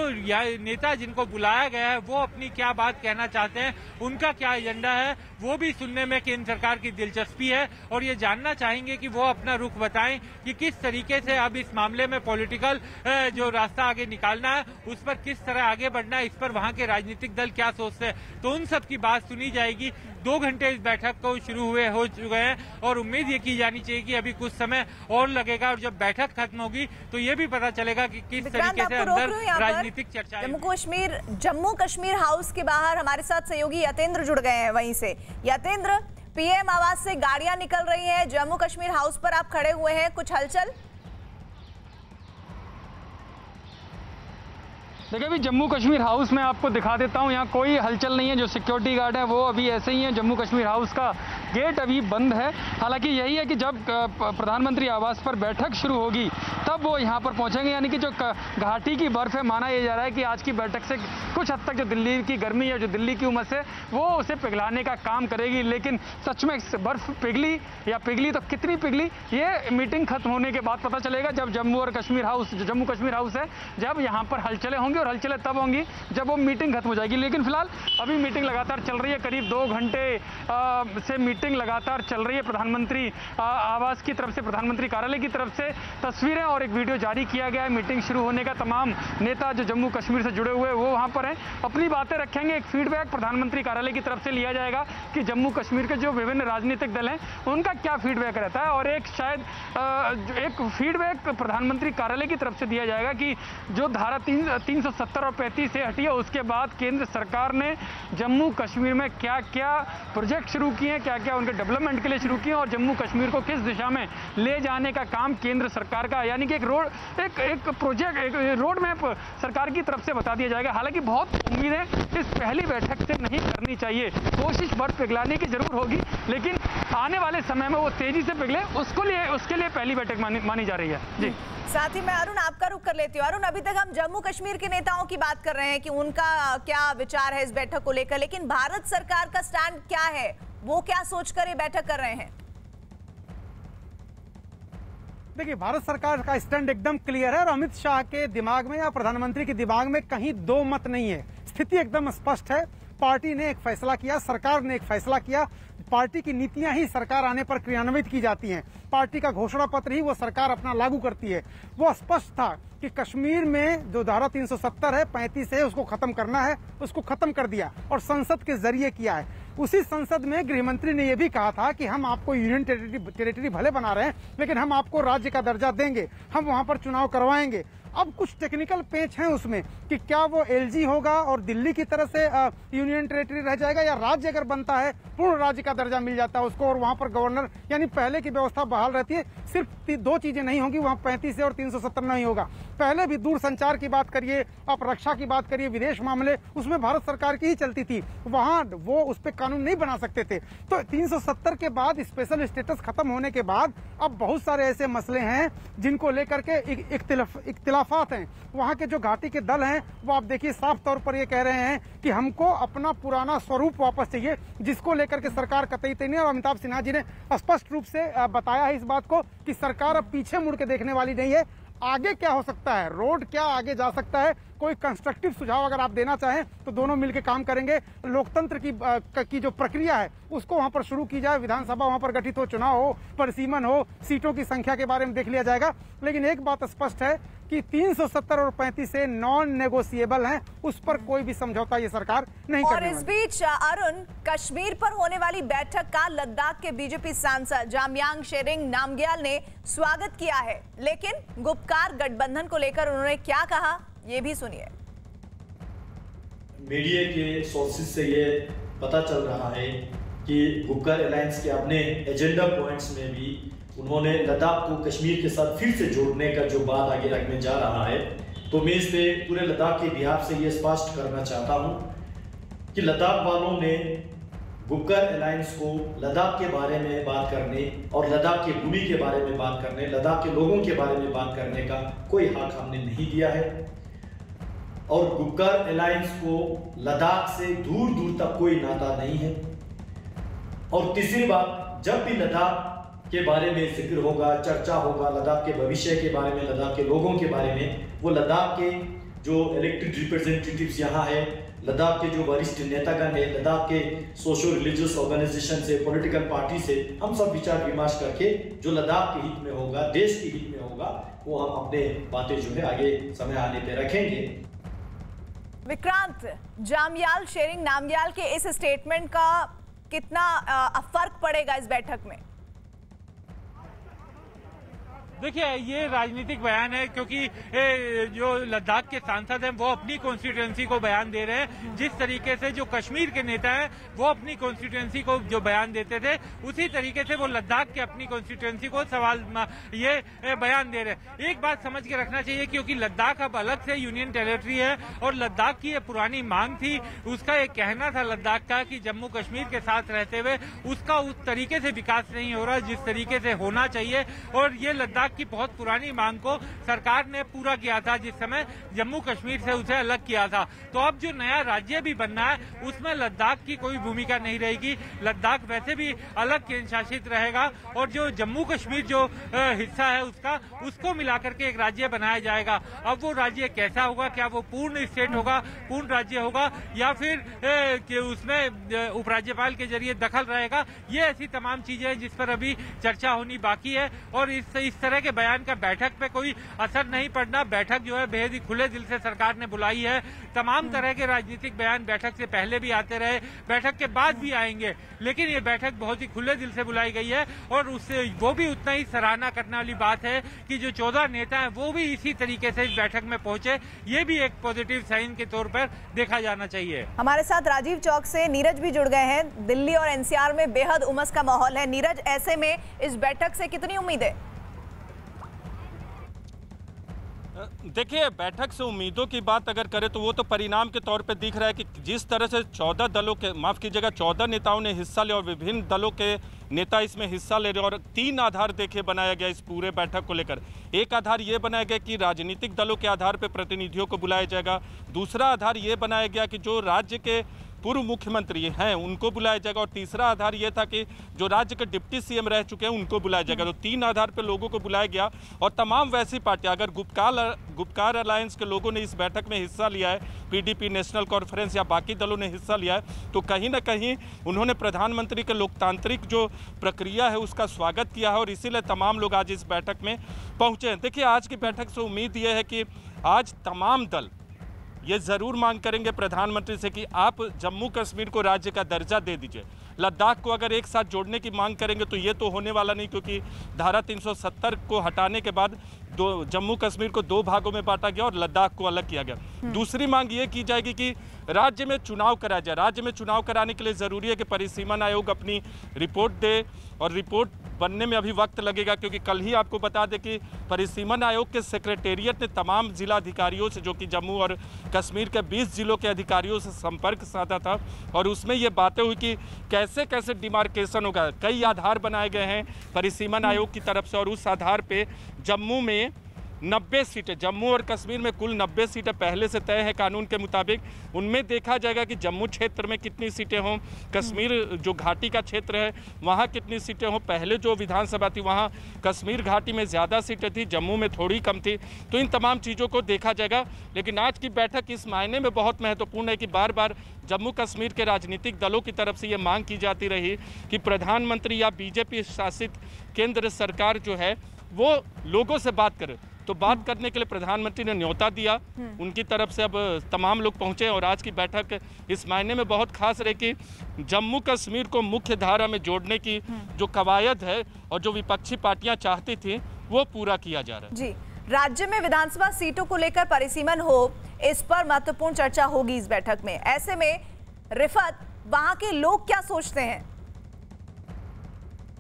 Speaker 3: नेता जिनको बुलाया गया है वो अपनी क्या बात कहना चाहते हैं, उनका क्या एजेंडा है, वो भी सुनने में केंद्र सरकार की दिलचस्पी है। और ये जानना चाहेंगे कि वो अपना रुख बताएं कि किस तरीके से अब इस मामले में पॉलिटिकल जो रास्ता आगे निकालना है उस पर किस तरह आगे बढ़ना है, इस पर वहां के राजनीतिक दल क्या सोचते हैं। तो उन सब की बात सुनी जाएगी। 2 घंटे इस बैठक को शुरू हुए हो चुके हैं और उम्मीद ये की जानी चाहिए कि अभी कुछ समय और लगेगा और जब बैठक खत्म होगी तो ये भी पता चलेगा कि किस तरीके से अंदर राजनीतिक चर्चा।
Speaker 1: जम्मू कश्मीर हाउस के बाहर हमारे साथ सहयोगी यतेंद्र जुड़ गए हैं वहीं से। यतेंद्र, पीएम आवास से गाड़ियां निकल रही हैं, जम्मू कश्मीर हाउस पर आप खड़े हुए हैं, कुछ हलचल?
Speaker 7: देखिए, अभी जम्मू कश्मीर हाउस में आपको दिखा देता हूं, यहाँ कोई हलचल नहीं है। जो सिक्योरिटी गार्ड है वो अभी ऐसे ही है। जम्मू कश्मीर हाउस का गेट अभी बंद है। हालांकि यही है कि जब प्रधानमंत्री आवास पर बैठक शुरू होगी तब वो यहाँ पर पहुंचेंगे। यानी कि जो घाटी की बर्फ है, माना यह जा रहा है कि आज की बैठक से कुछ हद तक जो दिल्ली की गर्मी है, जो दिल्ली की उमस है, वो उसे पिघलाने का काम करेगी। लेकिन सच में बर्फ पिघली या पिघली तो कितनी पिघली, ये मीटिंग खत्म होने के बाद पता चलेगा। जब जम्मू कश्मीर हाउस है, जब यहाँ पर हलचलें होंगी और हलचलें तब होंगी जब वो मीटिंग खत्म हो जाएगी। लेकिन फिलहाल अभी मीटिंग लगातार चल रही है। करीब 2 घंटे से मीटिंग लगातार चल रही है। प्रधानमंत्री आवास की तरफ से, प्रधानमंत्री कार्यालय की तरफ से तस्वीरें और एक वीडियो जारी किया गया है मीटिंग शुरू होने का। तमाम नेता जो जम्मू कश्मीर से जुड़े हुए वो वहां पर हैं, अपनी बातें रखेंगे। एक फीडबैक प्रधानमंत्री कार्यालय की तरफ से लिया जाएगा कि जम्मू कश्मीर के जो विभिन्न राजनीतिक दल हैं उनका क्या फीडबैक रहता है। और एक शायद एक फीडबैक प्रधानमंत्री कार्यालय की तरफ से दिया जाएगा कि जो धारा 370 और 35 से हटी है, उसके बाद केंद्र सरकार ने जम्मू कश्मीर में क्या क्या प्रोजेक्ट शुरू किए हैं, क्या क्या उनके डेवलपमेंट के लिए शुरू किए और जम्मू कश्मीर को किस दिशा में ले जाने का काम केंद्र सरकार का, यानी कि एक प्रोजेक्ट, एक रोड मैप सरकार की तरफ से बता दिया जाएगा। हालांकि बहुत उम्मीदें इस पहली बैठक से नहीं करनी चाहिए, कोशिश बर्फ पिघलाने की जरूर होगी, लेकिन आने वाले समय में वो तेजी से पिघले उसके लिए पहली बैठक मानी जा रही है। जी
Speaker 1: साथ ही मैं अरुण आपका रुख कर लेती हूँ। अरुण, अभी तक हम जम्मू कश्मीर के नेताओं की बात कर रहे हैं कि उनका क्या विचार है इस बैठक को लेकर, लेकिन भारत सरकार का स्टैंड क्या है, वो क्या सोचकर ये बैठक कर रहे हैं?
Speaker 4: देखिए, भारत सरकार का स्टैंड एकदम क्लियर है और अमित शाह के दिमाग में या प्रधानमंत्री के दिमाग में कहीं दो मत नहीं है। स्थिति एकदम स्पष्ट है। पार्टी ने एक फैसला किया, सरकार ने एक फैसला किया, पार्टी की नीतियां ही सरकार आने पर क्रियान्वित की जाती हैं, पार्टी का घोषणा पत्र ही वो सरकार अपना लागू करती है। वो स्पष्ट था कि कश्मीर में जो धारा 370 है, 35 है, उसको खत्म करना है, उसको खत्म कर दिया और संसद के जरिए किया है। उसी संसद में गृह मंत्री ने यह भी कहा था कि हम आपको यूनियन टेरिटरी भले बना रहे हैं, लेकिन हम आपको राज्य का दर्जा देंगे, हम वहां पर चुनाव करवाएंगे। अब कुछ टेक्निकल पेच हैं उसमें कि क्या वो एलजी होगा और दिल्ली की तरह से यूनियन टेरिटरी रह जाएगा, या राज्य अगर बनता है पूर्ण राज्य का दर्जा मिल जाता है उसको और वहां पर गवर्नर यानी पहले की व्यवस्था बहाल रहती है। सिर्फ दो चीजें नहीं होंगी वहां, 35 और 370 नहीं होगा। पहले भी दूर संचार की बात करिए, आप रक्षा की बात करिए, विदेश मामले, उसमें भारत सरकार की ही चलती थी, वहां वो उस पर कानून नहीं बना सकते थे। तो 370 के बाद स्पेशल स्टेटस खत्म होने के बाद अब बहुत सारे ऐसे मसले हैं जिनको लेकर के इख्तिलाफात हैं। वहां के जो घाटी के दल हैं वो आप देखिए साफ तौर पर ये कह रहे हैं कि हमको अपना पुराना स्वरूप वापस चाहिए, जिसको लेकर के सरकार कतई नहीं। और अमिताभ सिन्हा जी ने स्पष्ट रूप से बताया है इस बात को कि सरकार अब पीछे मुड़ के देखने वाली नहीं है। आगे क्या हो सकता है, रोड क्या आगे जा सकता है, कोई कंस्ट्रक्टिव सुझाव अगर आप देना चाहें तो दोनों मिलकर काम करेंगे। लोकतंत्र की जो प्रक्रिया है उसको वहां पर शुरू की जाए, विधानसभा वहां पर गठित हो, चुनाव हो, परिसीमन हो, सीटों की संख्या के बारे में देख लिया जाएगा। लेकिन एक बात स्पष्ट है कि 370 और 35 से नॉन नेगोशिएबल हैं, उस पर कोई भी समझौता ये सरकार नहीं करने वाली।
Speaker 1: और इस बीच अरुण, कश्मीर पर होने वाली बैठक का लद्दाख के बीजेपी सांसद जामयांग शेरिंग नामग्याल ने स्वागत किया है, लेकिन गुपकार गठबंधन को लेकर उन्होंने क्या कहा ये भी सुनिए।
Speaker 9: मीडिया के सोर्सेज से ये पता चल रहा है कि गुपकार अलायंस के अपने एजेंडा पॉइंट्स में भी उन्होंने लद्दाख को कश्मीर के साथ फिर से जोड़ने का जो बात आगे रखने जा रहा है। तो मैं इस पे पूरे लद्दाख के बिहार से ये स्पष्ट करना चाहता हूँ कि लद्दाख वालों ने गुपकार अलायंस को लद्दाख के बारे में बात करने और लद्दाख की भूमि के बारे में बात करने, लद्दाख के लोगों के बारे में बात करने का कोई हक हमने नहीं दिया है। और गुपकार अलायंस को लद्दाख से दूर दूर तक कोई नाता नहीं है। और तीसरी बात, जब भी लद्दाख के बारे में जिक्र होगा, चर्चा होगा, लद्दाख के भविष्य के बारे में, लद्दाख के लोगों के बारे में, वो लद्दाख के जो इलेक्टेड रिप्रेजेंटेटिव्स यहाँ है, लद्दाख के जो वरिष्ठ नेतागण है, लद्दाख के सोशो रिलीजियस ऑर्गेनाइजेशन से, पॉलिटिकल पार्टी से, हम सब विचार विमर्श करके जो लद्दाख के हित में होगा, देश के हित में होगा, वो हम अपने बातें जो है आगे समय आने पे रखेंगे।
Speaker 1: विक्रांत, जामयांग शेरिंग नामग्याल के इस स्टेटमेंट का कितना फर्क पड़ेगा इस बैठक में?
Speaker 3: देखिए, ये राजनीतिक बयान है क्योंकि जो लद्दाख के सांसद हैं वो अपनी कॉन्स्टिट्यूएंसी को बयान दे रहे हैं। जिस तरीके से जो कश्मीर के नेता हैं वो अपनी कॉन्स्टिट्यूएंसी को जो बयान देते थे, उसी तरीके से वो लद्दाख के अपनी कॉन्स्टिट्यूएंसी को ये बयान दे रहे हैं। एक बात समझ के रखना चाहिए, क्योंकि लद्दाख अब अलग से यूनियन टेरिटरी है और लद्दाख की ये पुरानी मांग थी। उसका एक कहना था लद्दाख का कि जम्मू कश्मीर के साथ रहते हुए उसका उस तरीके से विकास नहीं हो रहा जिस तरीके से होना चाहिए। और ये लद्दाख की बहुत पुरानी मांग को सरकार ने पूरा किया था जिस समय जम्मू कश्मीर से उसे अलग किया था। तो अब जो नया राज्य भी बनना है उसमें लद्दाख की कोई भूमिका नहीं रहेगी। लद्दाख वैसे भी अलग केंद्र शासित रहेगा और जो जम्मू कश्मीर जो हिस्सा है उसको मिलाकर के एक राज्य बनाया जाएगा। अब वो राज्य कैसा होगा, क्या वो पूर्ण स्टेट होगा, पूर्ण राज्य होगा, या फिर उसमें उपराज्यपाल के जरिए दखल रहेगा, ये ऐसी तमाम चीजें हैं जिस पर अभी चर्चा होनी बाकी है। और इस तरह तरह के बयान का बैठक पे कोई असर नहीं पड़ना। बैठक जो है बेहद ही खुले दिल से सरकार ने बुलाई है। तमाम तरह के राजनीतिक बयान बैठक से पहले भी आते रहे, बैठक के बाद भी आएंगे, लेकिन ये बैठक बहुत ही खुले दिल से बुलाई गई है और उससे वो भी उतना ही सराहना करने वाली बात है कि जो 14 नेता हैं वो भी इसी तरीके से इस बैठक में पहुंचे। ये भी एक पॉजिटिव साइन के तौर पर देखा जाना चाहिए।
Speaker 1: हमारे साथ राजीव चौक से नीरज भी जुड़ गए हैं। दिल्ली और एनसीआर में बेहद उमस का माहौल है। नीरज, ऐसे में इस बैठक से कितनी उम्मीद है?
Speaker 10: देखिए, बैठक से उम्मीदों की बात अगर करें तो वो तो परिणाम के तौर पे दिख रहा है कि जिस तरह से 14 दलों के, माफ़ कीजिएगा, 14 नेताओं ने हिस्सा लिया और विभिन्न दलों के नेता इसमें हिस्सा ले रहे हैं और 3 आधार देखिए बनाया गया इस पूरे बैठक को लेकर। एक आधार ये बनाया गया कि राजनीतिक दलों के आधार पर प्रतिनिधियों को बुलाया जाएगा। दूसरा आधार ये बनाया गया कि जो राज्य के पूर्व मुख्यमंत्री हैं उनको बुलाया जाएगा और तीसरा आधार ये था कि जो राज्य के डिप्टी सीएम रह चुके हैं उनको बुलाया जाएगा। तो 3 आधार पे लोगों को बुलाया गया और तमाम वैसी पार्टियां, अगर गुपकार अलायंस के लोगों ने इस बैठक में हिस्सा लिया है, पीडीपी, नेशनल कॉन्फ्रेंस या बाकी दलों ने हिस्सा लिया है, तो कहीं ना कहीं उन्होंने प्रधानमंत्री के लोकतांत्रिक जो प्रक्रिया है उसका स्वागत किया है और इसीलिए तमाम लोग आज इस बैठक में पहुंचे हैं। देखिए, आज की बैठक से उम्मीद यह है कि आज तमाम दल ये ज़रूर मांग करेंगे प्रधानमंत्री से कि आप जम्मू कश्मीर को राज्य का दर्जा दे दीजिए। लद्दाख को अगर एक साथ जोड़ने की मांग करेंगे तो ये तो होने वाला नहीं, क्योंकि धारा 370 को हटाने के बाद जम्मू कश्मीर को 2 भागों में बांटा गया और लद्दाख को अलग किया गया। दूसरी मांग ये की जाएगी कि राज्य में चुनाव कराया जाए। राज्य में चुनाव कराने के लिए ज़रूरी है कि परिसीमन आयोग अपनी रिपोर्ट दे और रिपोर्ट बनने में अभी वक्त लगेगा, क्योंकि कल ही आपको बता दें कि परिसीमन आयोग के सेक्रेटेरिएट ने तमाम जिला अधिकारियों से, जो कि जम्मू और कश्मीर के 20 जिलों के अधिकारियों से संपर्क साधा था और उसमें ये बातें हुई कि कैसे कैसे डिमार्केशन होगा। कई आधार बनाए गए हैं परिसीमन आयोग की तरफ से और उस आधार पे जम्मू में 90 सीटें, जम्मू और कश्मीर में कुल 90 सीटें पहले से तय है कानून के मुताबिक। उनमें देखा जाएगा कि जम्मू क्षेत्र में कितनी सीटें हों, कश्मीर जो घाटी का क्षेत्र है वहाँ कितनी सीटें हों। पहले जो विधानसभा थी वहाँ कश्मीर घाटी में ज़्यादा सीटें थी, जम्मू में थोड़ी कम थी। तो इन तमाम चीज़ों को देखा जाएगा। लेकिन आज की बैठक इस मायने में बहुत महत्वपूर्ण है कि बार बार जम्मू कश्मीर के राजनीतिक दलों की तरफ से ये मांग की जाती रही कि प्रधानमंत्री या बीजेपी शासित केंद्र सरकार जो है वो लोगों से बात करे। तो बात करने के लिए प्रधानमंत्री ने न्योता दिया, उनकी तरफ से अब तमाम लोग पहुंचे और आज की बैठक इस मायने में बहुत खास रही कि जम्मू कश्मीर को मुख्य धारा में जोड़ने की जो कवायद है और जो विपक्षी पार्टियां चाहती थी वो पूरा किया जा रहा है।
Speaker 1: जी, राज्य में विधानसभा सीटों को लेकर परिसीमन हो, इस पर महत्वपूर्ण चर्चा होगी इस बैठक में। ऐसे में रिफत, वहां के लोग क्या सोचते हैं?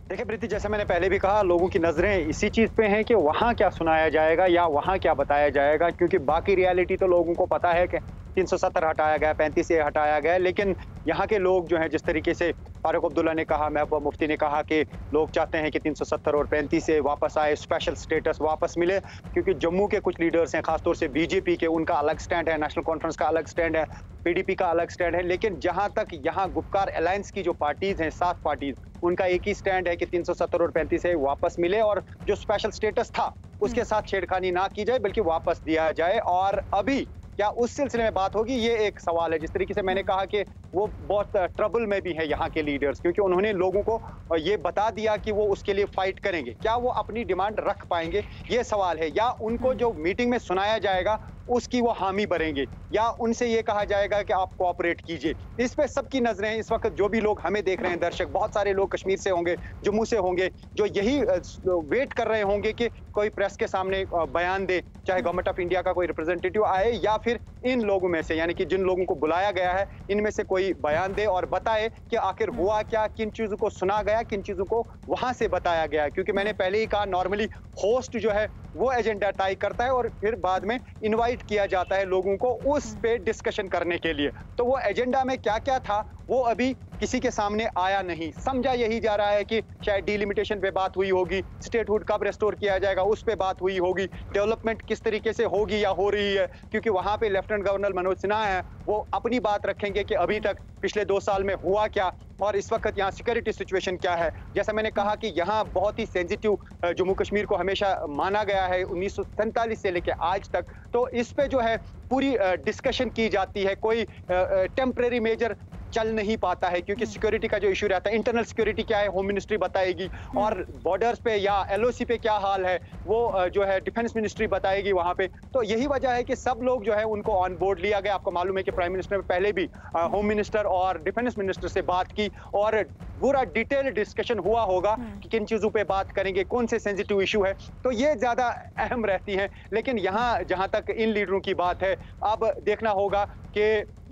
Speaker 2: देखिए प्रीति, जैसे मैंने पहले भी कहा, लोगों की नजरें इसी चीज पे हैं कि वहाँ क्या सुनाया जाएगा या वहाँ क्या बताया जाएगा, क्योंकि बाकी रियलिटी तो लोगों को पता है कि 370 हटाया गया, 35 से हटाया गया, लेकिन यहाँ के लोग जो हैं, जिस तरीके से फारूक अब्दुल्ला ने कहा, महबूबा मुफ्ती ने कहा कि लोग चाहते हैं कि 370 और 35 से वापस आए, स्पेशल स्टेटस वापस मिले, क्योंकि जम्मू के कुछ लीडर्स हैं, खासतौर से बीजेपी के, उनका अलग स्टैंड है, नेशनल कॉन्फ्रेंस का अलग स्टैंड है, पीडीपी का अलग स्टैंड है। लेकिन जहां तक यहाँ गुपकार अलायंस की जो पार्टीज हैं, 7 पार्टीज, उनका एक ही स्टैंड है कि 370 और 35 से वापस मिले और जो स्पेशल स्टेटस था उसके साथ छेड़खानी ना की जाए, बल्कि वापस दिया जाए। और अभी क्या उस सिलसिले में बात होगी, ये एक सवाल है। जिस तरीके से मैंने कहा कि वो बहुत ट्रबल में भी है यहाँ के लीडर्स, क्योंकि उन्होंने लोगों को ये बता दिया कि वो उसके लिए फाइट करेंगे। क्या वो अपनी डिमांड रख पाएंगे, ये सवाल है, या उनको जो मीटिंग में सुनाया जाएगा उसकी वो हामी भरेंगे, या उनसे ये कहा जाएगा कि आप कोऑपरेट कीजिए। इस पे सबकी नजरें हैं इस वक्त। जो भी लोग हमें देख रहे हैं, दर्शक, बहुत सारे लोग कश्मीर से होंगे, जम्मू से होंगे, जो यही वेट कर रहे होंगे कि कोई प्रेस के सामने बयान दे, चाहे गवर्नमेंट ऑफ इंडिया का कोई रिप्रेजेंटेटिव आए या फिर इन लोगों में से, यानी कि जिन लोगों को बुलाया गया है, इनमें से कोई बयान दे और बताए कि आखिर हुआ क्या, किन चीजों को सुना गया, किन चीजों को वहां से बताया गया। क्योंकि मैंने पहले ही कहा, नॉर्मली होस्ट जो है वो एजेंडा तय करता है और फिर बाद में इनवाइट किया जाता है लोगों को उस पे डिस्कशन करने के लिए। तो वो एजेंडा में क्या क्या था वो अभी किसी के सामने आया नहीं। समझा यही जा रहा है कि शायद डिलिमिटेशन पे बात हुई होगी, स्टेटहुड कब रेस्टोर किया जाएगा उस पे बात हुई होगी, डेवलपमेंट किस तरीके से होगी या हो रही है, क्योंकि वहां पे लेफ्टिनेंट गवर्नर मनोज सिन्हा है, वो अपनी बात रखेंगे कि अभी तक पिछले 2 साल में हुआ क्या और इस वक्त यहाँ सिक्योरिटी सिचुएशन क्या है। जैसा मैंने कहा कि यहाँ बहुत ही सेंसिटिव जम्मू कश्मीर को हमेशा माना गया है 1947 से लेकर आज तक। तो इस पे जो है पूरी डिस्कशन की जाती है। कोई टेम्परेरी मेजर चल नहीं पाता है, क्योंकि सिक्योरिटी का जो इशू रहता है, इंटरनल सिक्योरिटी क्या है होम मिनिस्ट्री बताएगी, और बॉर्डर्स पे या LOC पे क्या हाल है वो जो है डिफेंस मिनिस्ट्री बताएगी वहां पे। तो यही वजह है कि सब लोग जो है उनको ऑन बोर्ड लिया गया। आपको मालूम है कि प्राइम मिनिस्टर ने पहले भी होम मिनिस्टर और डिफेंस मिनिस्टर से बात की और पूरा डिटेल डिस्कशन हुआ होगा कि किन चीजों पे बात करेंगे, कौन से सेंसिटिव इशू है, तो ये ज्यादा अहम रहती हैं। लेकिन यहाँ जहां तक इन लीडरों की बात है, अब देखना होगा कि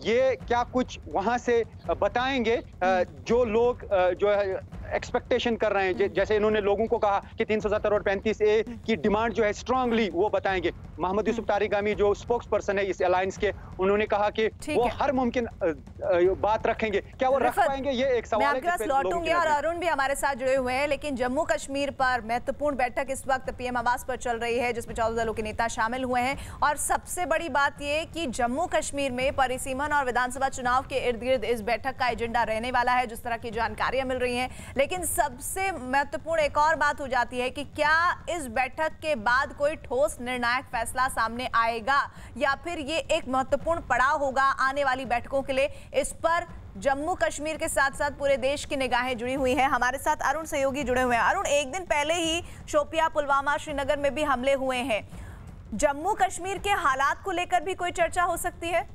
Speaker 2: ये क्या कुछ वहां से बताएंगे जो लोग जो है एक्सपेक्टेशन कर रहे हैं। जैसे इन्होंने लोगों को कहा कि 370 और 35A की डिमांड जो है स्ट्रांगली वो बताएंगे। मोहम्मद यूसुफ तारिगामी जो स्पोक्स पर्सन है इस अलायंस के, उन्होंने कहा कि वो हर मुमकिन बात रखेंगे। क्या वो रख पाएंगे, ये एक सवाल है।
Speaker 1: लौटूंगी और अरुण भी हमारे साथ जुड़े हुए हैं, लेकिन जम्मू कश्मीर पर महत्वपूर्ण बैठक इस वक्त PM आवास पर चल रही है, जिसमें 14 दलों के नेता शामिल हुए हैं। और सबसे बड़ी बात ये कि जम्मू कश्मीर में परिसीमन और विधानसभा चुनाव के इर्द गिर्द इस बैठक का एजेंडा रहने वाला है, जिस तरह की जानकारियां मिल रही हैं। लेकिन सबसे महत्वपूर्ण एक और बात हो जाती है कि क्या इस बैठक के बाद कोई ठोस निर्णायक फैसला सामने आएगा, या फिर ये एक महत्वपूर्ण पड़ाव होगा आने वाली बैठकों के लिए। इस पर जम्मू कश्मीर के साथ साथ पूरे देश की निगाहें जुड़ी हुई हैं। हमारे साथ अरुण सहयोगी जुड़े हुए हैं। अरुण, एक दिन पहले ही शोपियां, पुलवामा, श्रीनगर में भी हमले हुए हैं। जम्मू कश्मीर के हालात को लेकर भी कोई चर्चा हो सकती है?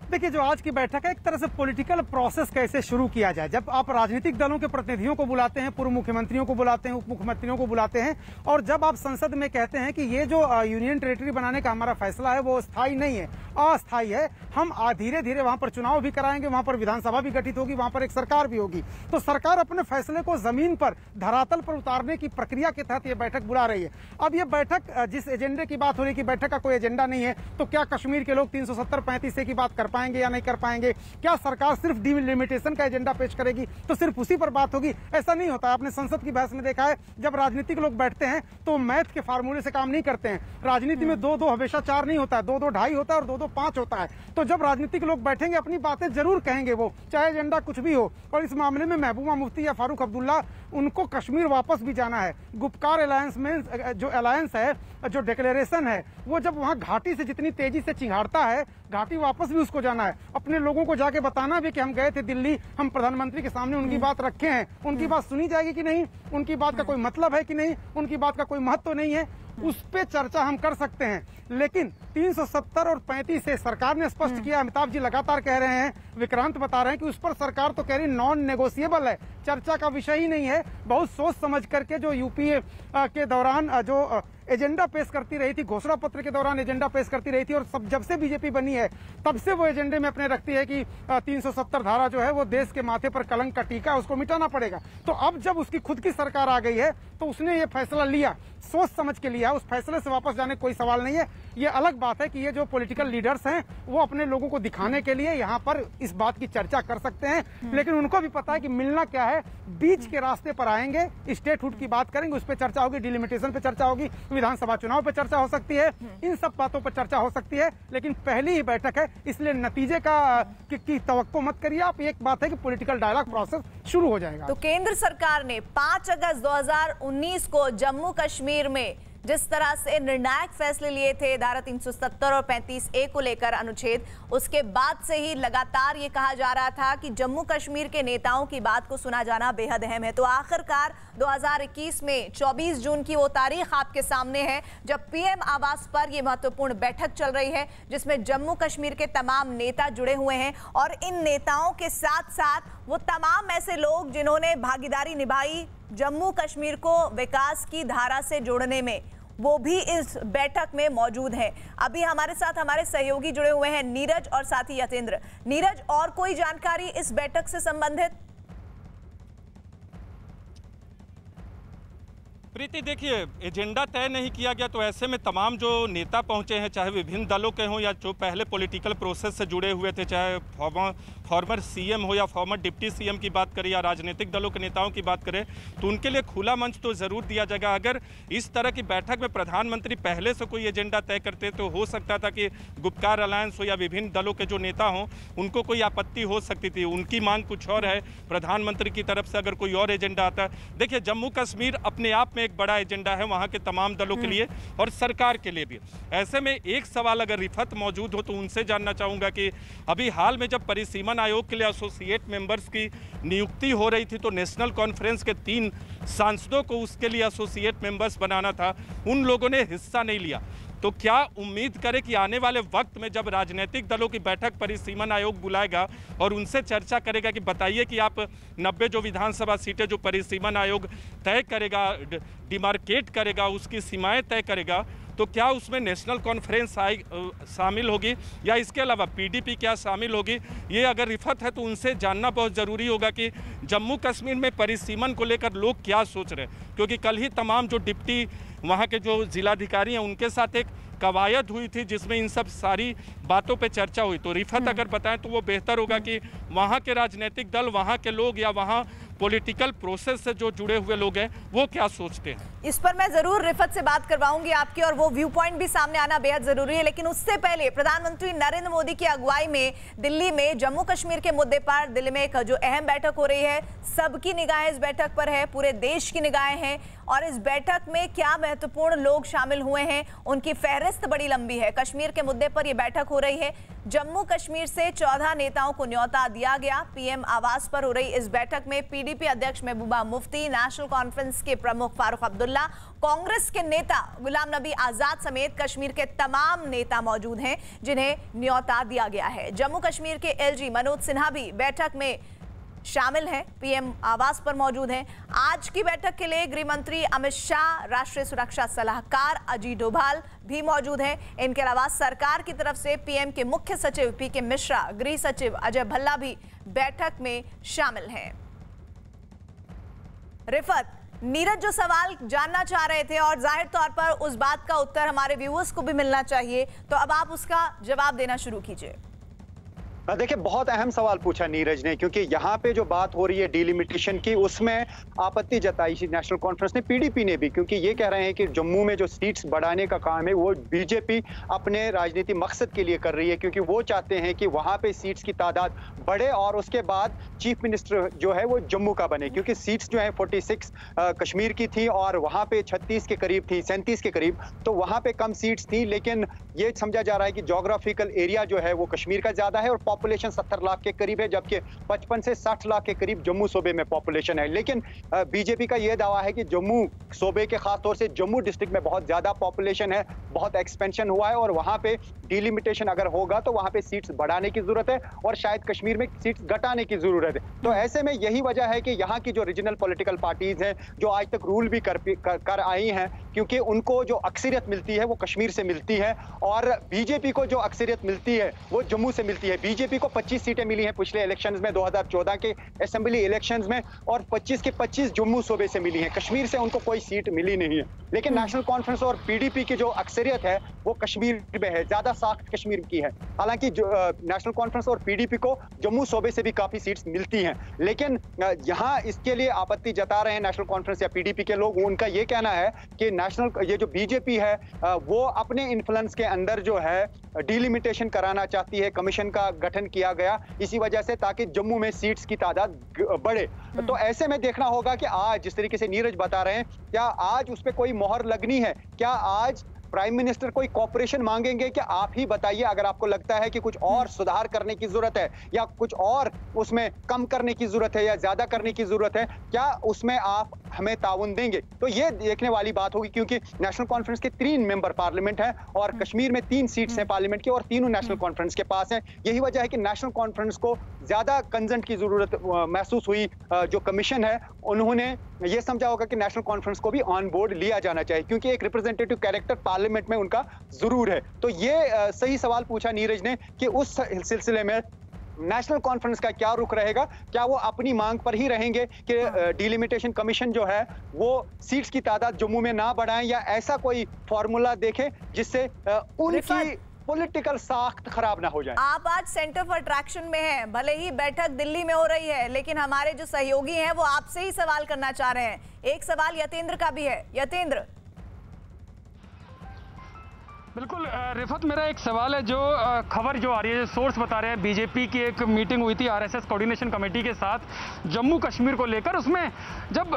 Speaker 4: देखिए, जो आज की बैठक है एक तरह से पॉलिटिकल प्रोसेस कैसे शुरू किया जाए। जब आप राजनीतिक दलों के प्रतिनिधियों को बुलाते हैं, पूर्व मुख्यमंत्रियों को बुलाते हैं, उप मुख्यमंत्रियों को बुलाते हैं, और जब आप संसद में कहते हैं कि ये जो यूनियन टेरिटरी बनाने का हमारा फैसला है वो स्थायी नहीं है, अस्थायी है, हम धीरे धीरे वहां पर चुनाव भी कराएंगे, वहां पर विधानसभा भी गठित होगी, वहां पर एक सरकार भी होगी, तो सरकार अपने फैसले को जमीन पर, धरातल पर उतारने की प्रक्रिया के तहत ये बैठक बुला रही है। अब ये बैठक जिस एजेंडे की बात हो रही है कि बैठक का कोई एजेंडा नहीं है, तो क्या कश्मीर के लोग 370-35A की बात कर पाएंगे या नहीं कर पाएंगे? क्या सरकार सिर्फ डिलिमिटेशन का एजेंडा पेश करेगी तो सिर्फ उसी पर बात होगी? ऐसा नहीं होता। आपने संसद की बहस में देखा है, जब राजनीतिक लोग बैठते हैं तो मैथ के फार्मूले से काम नहीं करते हैं। राजनीति में 2-2 हमेशा 4 नहीं होता है, 2-2 ढाई होता है और 2-2 5 होता है। तो जब राजनीतिक लोग बैठेंगे अपनी बातें जरूर कहेंगे, वो चाहे एजेंडा कुछ भी हो। और इस मामले में महबूबा मुफ्ती या फारूक अब्दुल्ला, उनको कश्मीर वापस भी जाना है। गुपकार अलायंस में जो अलायंस है, जो डिक्लेरेशन है, वो जब वहां घाटी से जितनी तेजी से चिंगारता है, घाटी वापस भी उसको जाना है। अपने लोगों को जाके बताना भी कि हम गए थे दिल्ली, हम प्रधानमंत्री के सामने उनकी बात रखे हैं। उनकी बात सुनी जाएगी कि नहीं, उनकी बात का कोई मतलब है कि नहीं, उनकी बात का कोई महत्व नहीं है, उस पे चर्चा हम कर सकते हैं। लेकिन 370 और 35 से सरकार ने स्पष्ट किया, अमिताभ जी लगातार कह रहे हैं, विक्रांत बता रहे हैं कि उस पर सरकार तो कह रही नॉन नेगोशिएबल है, चर्चा का विषय ही नहीं है। बहुत सोच समझ करके जो यूपीए के दौरान जो एजेंडा पेश करती रही थी, घोषणा पत्र के दौरान एजेंडा पेश करती रही थी, और सब जब से बीजेपी बनी है तब से वो एजेंडे में अपने रखती है कि 370 धारा जो है वो देश के माथे पर कलंक का टीका, उसको मिटाना पड़ेगा। तो अब जब उसकी खुद की सरकार आ गई है तो उसने ये फैसला लिया, सोच समझ के लिया, उस फैसले से वापस जाने कोई सवाल नहीं है। ये अलग बात है कि ये जो पॉलिटिकल लीडर्स हैं वो अपने लोगों को दिखाने के लिए यहाँ पर इस बात की चर्चा कर सकते हैं, लेकिन उनको भी पता है कि मिलना क्या है। बीच के रास्ते पर आएंगे, स्टेटहुड की बात करेंगे, उस पर चर्चा होगी, डिलिमिटेशन पे चर्चा होगी, विधानसभा चुनाव पे चर्चा हो सकती है, इन सब बातों पर चर्चा हो सकती है। लेकिन पहली ही बैठक है, इसलिए नतीजे की तवक्को मत करिए आप। एक बात है कि पॉलिटिकल डायलॉग प्रोसेस शुरू हो जाएगा।
Speaker 1: तो केंद्र सरकार ने 5 अगस्त 2019 को जम्मू कश्मीर में जिस तरह से निर्णायक फैसले लिए थे धारा 370 और 35A को लेकर अनुच्छेद, उसके बाद से ही लगातार ये कहा जा रहा था कि जम्मू कश्मीर के नेताओं की बात को सुना जाना बेहद अहम है। तो आखिरकार 2021 में 24 जून की वो तारीख आपके सामने है जब PM आवास पर ये महत्वपूर्ण बैठक चल रही है, जिसमें जम्मू कश्मीर के तमाम नेता जुड़े हुए हैं, और इन नेताओं के साथ साथ वो तमाम ऐसे लोग जिन्होंने भागीदारी निभाई जम्मू कश्मीर को विकास की धारा से जोड़ने में, वो भी इस बैठक में मौजूद हैं। अभी हमारे साथ हमारे सहयोगी जुड़े हुए हैं, नीरज और साथी यतेंद्र। नीरज, और कोई जानकारी इस बैठक से संबंधित?
Speaker 10: प्रीति, देखिए, एजेंडा तय नहीं किया गया, तो ऐसे में तमाम जो नेता पहुंचे हैं, चाहे विभिन्न दलों के हों या जो पहले पॉलिटिकल प्रोसेस से जुड़े हुए थे, चाहे फॉर्मर सीएम हो या फॉर्मर डिप्टी सीएम की बात करें या राजनीतिक दलों के नेताओं की बात करें, तो उनके लिए खुला मंच तो ज़रूर दिया जाएगा। अगर इस तरह की बैठक में प्रधानमंत्री पहले से कोई एजेंडा तय करते तो हो सकता था कि गुपकार अलायंस हो या विभिन्न दलों के जो नेता हों उनको कोई आपत्ति हो सकती थी। उनकी मांग कुछ और है, प्रधानमंत्री की तरफ से अगर कोई और एजेंडा आता है। देखिए, जम्मू कश्मीर अपने आप में एक बड़ा एजेंडा है वहाँ के तमाम दलों के लिए और सरकार के लिए भी। ऐसे में एक सवाल अगर रिफत मौजूद हो तो उनसे जानना चाहूँगा कि अभी हाल में जब परिसीमन आयोग के लिए एसोसिएट मेंबर्स की नियुक्ति हो रही थी तो नेशनल कॉन्फ्रेंस के 3 सांसदों को उसके लिए एसोसिएट मेंबर्स बनाना था, उन लोगों ने हिस्सा नहीं लिया। तो क्या उम्मीद करें कि आने वाले वक्त में जब राजनीतिक दलों की बैठक परिसीमन आयोग बुलाएगा और उनसे चर्चा करेगा कि बताइए कि आप 90 जो विधानसभा सीटें जो परिसीमन आयोग तय करेगा, डिमार्केट करेगा, उसकी सीमाएं तय करेगा, तो क्या उसमें नेशनल कॉन्फ्रेंस शामिल होगी या इसके अलावा पीडीपी क्या शामिल होगी? ये अगर रिफत है तो उनसे जानना बहुत ज़रूरी होगा कि जम्मू कश्मीर में परिसीमन को लेकर लोग क्या सोच रहे हैं, क्योंकि कल ही तमाम जो डिप्टी वहाँ के जो जिलाधिकारी हैं उनके साथ एक कवायद हुई थी जिसमें इन सब सारी बातों पे चर्चा हुई। तो रिफत अगर बताएं तो वो बेहतर होगा कि वहाँ के राजनीतिक दल, वहाँ के लोग या वहाँ पॉलिटिकल प्रोसेस से जो जुड़े हुए लोग हैं वो क्या सोचते हैं।
Speaker 1: इस पर मैं जरूर रिफत से बात करवाऊंगी आपकी, और वो व्यू पॉइंट भी सामने आना बेहद जरूरी है। लेकिन उससे पहले प्रधानमंत्री नरेंद्र मोदी की अगुवाई में दिल्ली में जम्मू कश्मीर के मुद्दे पर दिल्ली में एक जो अहम बैठक हो रही है, सबकी निगाहें इस बैठक पर है, पूरे देश की निगाहें हैं। और इस बैठक में क्या महत्वपूर्ण लोग शामिल हुए हैं, उनकी फहरिस्त बड़ी लंबी है। कश्मीर के मुद्दे पर यह बैठक हो रही है। जम्मू कश्मीर से 14 नेताओं को न्योता दिया गया। पीएम आवास पर हो रही इस बैठक में पीडीपी अध्यक्ष महबूबा मुफ्ती, नेशनल कॉन्फ्रेंस के प्रमुख फारूक अब्दुल्ला, कांग्रेस के नेता गुलाम नबी आजाद समेत कश्मीर के तमाम नेता मौजूद हैं जिन्हें न्योता दिया गया है। जम्मू कश्मीर के एलजी मनोज सिन्हा भी बैठक में शामिल हैं, पीएम आवास पर मौजूद हैं। आज की बैठक के लिए गृह मंत्री अमित शाह, राष्ट्रीय सुरक्षा सलाहकार अजीत डोभाल भी मौजूद हैं। इनके अलावा सरकार की तरफ से पीएम के मुख्य सचिव पीके मिश्रा, गृह सचिव अजय भल्ला भी बैठक में शामिल हैं। रिफत, नीरज जो सवाल जानना चाह रहे थे और जाहिर तौर पर उस बात का उत्तर हमारे व्यूअर्स को भी मिलना चाहिए, तो अब आप उसका जवाब देना शुरू कीजिए।
Speaker 2: देखिए, बहुत अहम सवाल पूछा नीरज ने, क्योंकि यहाँ पे जो बात हो रही है डिलिमिटेशन की, उसमें आपत्ति जताई नेशनल कॉन्फ्रेंस ने, पीडीपी ने भी, क्योंकि ये कह रहे हैं कि जम्मू में जो सीट्स बढ़ाने का काम है वो बीजेपी अपने राजनीतिक मकसद के लिए कर रही है, क्योंकि वो चाहते हैं कि वहाँ पे सीट्स की तादाद बढ़े और उसके बाद चीफ मिनिस्टर जो है वो जम्मू का बने, क्योंकि सीट्स जो है 46 कश्मीर की थी और वहाँ पे 36 के करीब थी, 37 के करीब, तो वहाँ पे कम सीट्स थी। लेकिन ये समझा जा रहा है कि जोग्राफिकल एरिया जो है वो कश्मीर का ज्यादा है और पॉपुलेशन 70 लाख के करीब है, जबकि 55 से 60 लाख के करीब जम्मू सूबे में पॉपुलेशन है। लेकिन बीजेपी का यह दावा है कि जम्मू सूबे के खासतौर से जम्मू डिस्ट्रिक्ट में बहुत ज्यादा पॉपुलेशन है, बहुत एक्सपेंशन हुआ है और वहां पे डिलिमिटेशन अगर होगा तो वहां पे सीट्स बढ़ाने की जरूरत है और शायद कश्मीर में सीट्स घटाने की जरूरत है। तो ऐसे में यही वजह है कि यहाँ की जो रीजनल पॉलिटिकल पार्टीज हैं जो आज तक रूल भी कर आई हैं, क्योंकि उनको जो अक्सरियत मिलती है वो कश्मीर से मिलती है और बीजेपी को जो अक्सरियत मिलती है वो जम्मू से मिलती है। बीजेपी को 25 सीटें मिली हैं पिछले इलेक्शंस में, 2014 के असेंबली इलेक्शंस में, और 25 के 25 जम्मू सूबे से मिली हैं, कश्मीर से उनको कोई सीट मिली नहीं है। लेकिन नेशनल कॉन्फ्रेंस और पीडीपी की जो अक्सरियत है वो कश्मीर में है, ज्यादा साख्त कश्मीर की है। हालांकि नेशनल कॉन्फ्रेंस और पीडीपी को जम्मू सूबे से भी काफी सीट्स मिलती हैं, लेकिन यहाँ इसके लिए आपत्ति जता रहे हैं नेशनल कॉन्फ्रेंस या पीडीपी के लोग। उनका ये कहना है कि ये जो बीजेपी है वो अपने इन्फ्लुएंस के अंदर जो है डिलिमिटेशन कराना चाहती है। कमीशन का गठन किया गया इसी वजह से ताकि जम्मू में सीट्स की तादाद बढ़े। तो ऐसे में देखना होगा कि आज जिस तरीके से नीरज बता रहे हैं, क्या आज उस पर कोई मोहर लगनी है? क्या आज प्राइम मिनिस्टर कोई कॉपरेशन मांगेंगे कि आप ही बताइए, अगर आपको लगता है कि कुछ और सुधार करने की जरूरत है या कुछ और उसमें कम करने की जरूरत है या ज्यादा करने की जरूरत है, क्या उसमें आप हमें ताउन देंगे? तो ये देखने वाली बात होगी, क्योंकि नेशनल कॉन्फ्रेंस के 3 मेंबर पार्लियामेंट हैं और कश्मीर में 3 सीट्स हैं पार्लियामेंट की और तीनों नेशनल कॉन्फ्रेंस के पास हैं। यही वजह है कि नेशनल कॉन्फ्रेंस को ज्यादा कंसेंट की जरूरत महसूस हुई। जो कमीशन है उन्होंने ये समझा होगा कि नेशनल कॉन्फ्रेंस को भी ऑन बोर्ड लिया जाना चाहिए, क्योंकि एक रिप्रेजेंटेटिव कैरेक्टर पार्लियामेंट में उनका जरूर है। तो ये सही सवाल पूछा नीरज ने कि उस सिलसिले में नेशनल कॉन्फ्रेंस का क्या रुख रहेगा? क्या वो अपनी मांग पर ही रहेंगे कि डिलिमिटेशन कमीशन जो है वो सीट्स की तादाद जम्मू में ना बढ़ाएं, या ऐसा कोई फॉर्मूला देखें जिससे उनकी पॉलिटिकल साख्त खराब ना हो जाए।
Speaker 1: आप आज सेंटर ऑफ अट्रैक्शन में हैं, भले ही बैठक दिल्ली में हो रही है, लेकिन हमारे जो सहयोगी हैं वो आपसे ही सवाल करना चाह रहे हैं। एक सवाल यतेंद्र का भी है। यतेंद्र।
Speaker 7: बिल्कुल रिफत, मेरा एक सवाल है। जो खबर जो आ रही है, सोर्स बता रहे हैं बीजेपी की एक मीटिंग हुई थी आरएसएस कोऑर्डिनेशन कमेटी के साथ जम्मू कश्मीर को लेकर। उसमें जब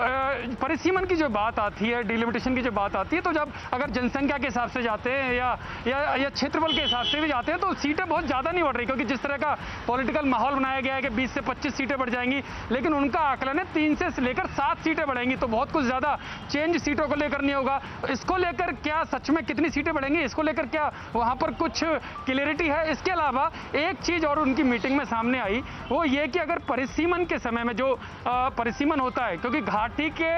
Speaker 7: परिसीमन की जो बात आती है, डिलिमिटेशन की जो बात आती है, तो जब अगर जनसंख्या के हिसाब से जाते हैं या क्षेत्रफल के हिसाब से भी जाते हैं तो सीटें बहुत ज़्यादा नहीं बढ़ रही, क्योंकि जिस तरह का पॉलिटिकल माहौल बनाया गया है कि 20 से 25 सीटें बढ़ जाएंगी, लेकिन उनका आकलन है 3 से लेकर 7 सीटें बढ़ेंगी। तो बहुत कुछ ज़्यादा चेंज सीटों को लेकर नहीं होगा। इसको लेकर क्या सच में कितनी सीटें बढ़ेंगी, इसको लेकर क्या वहां पर कुछ क्लियरिटी है? इसके अलावा एक चीज और उनकी मीटिंग में सामने आई, वो ये कि अगर परिसीमन के समय में जो परिसीमन होता है, क्योंकि घाटी के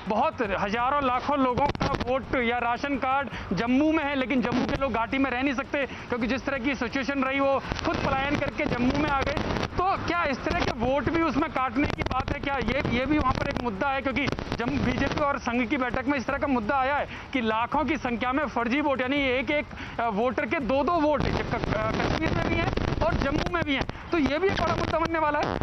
Speaker 7: बहुत हजारों लाखों लोगों का वोट या राशन कार्ड जम्मू में है, लेकिन जम्मू के लोग घाटी में रह नहीं सकते, क्योंकि जिस तरह की सिचुएशन रही वो खुद पलायन करके जम्मू में आ गए। तो क्या इस तरह के वोट भी उसमें काटने की बात है? क्या ये भी वहां पर एक मुद्दा है? क्योंकि जब बीजेपी और संघ की बैठक में इस तरह का मुद्दा आया है कि लाखों की संख्या में फर्जी वोट, यानी एक वोटर के 2-2 वोट कश्मीर में भी हैं और जम्मू में भी हैं, तो ये भी एक बड़ा मुद्दा बनने वाला है।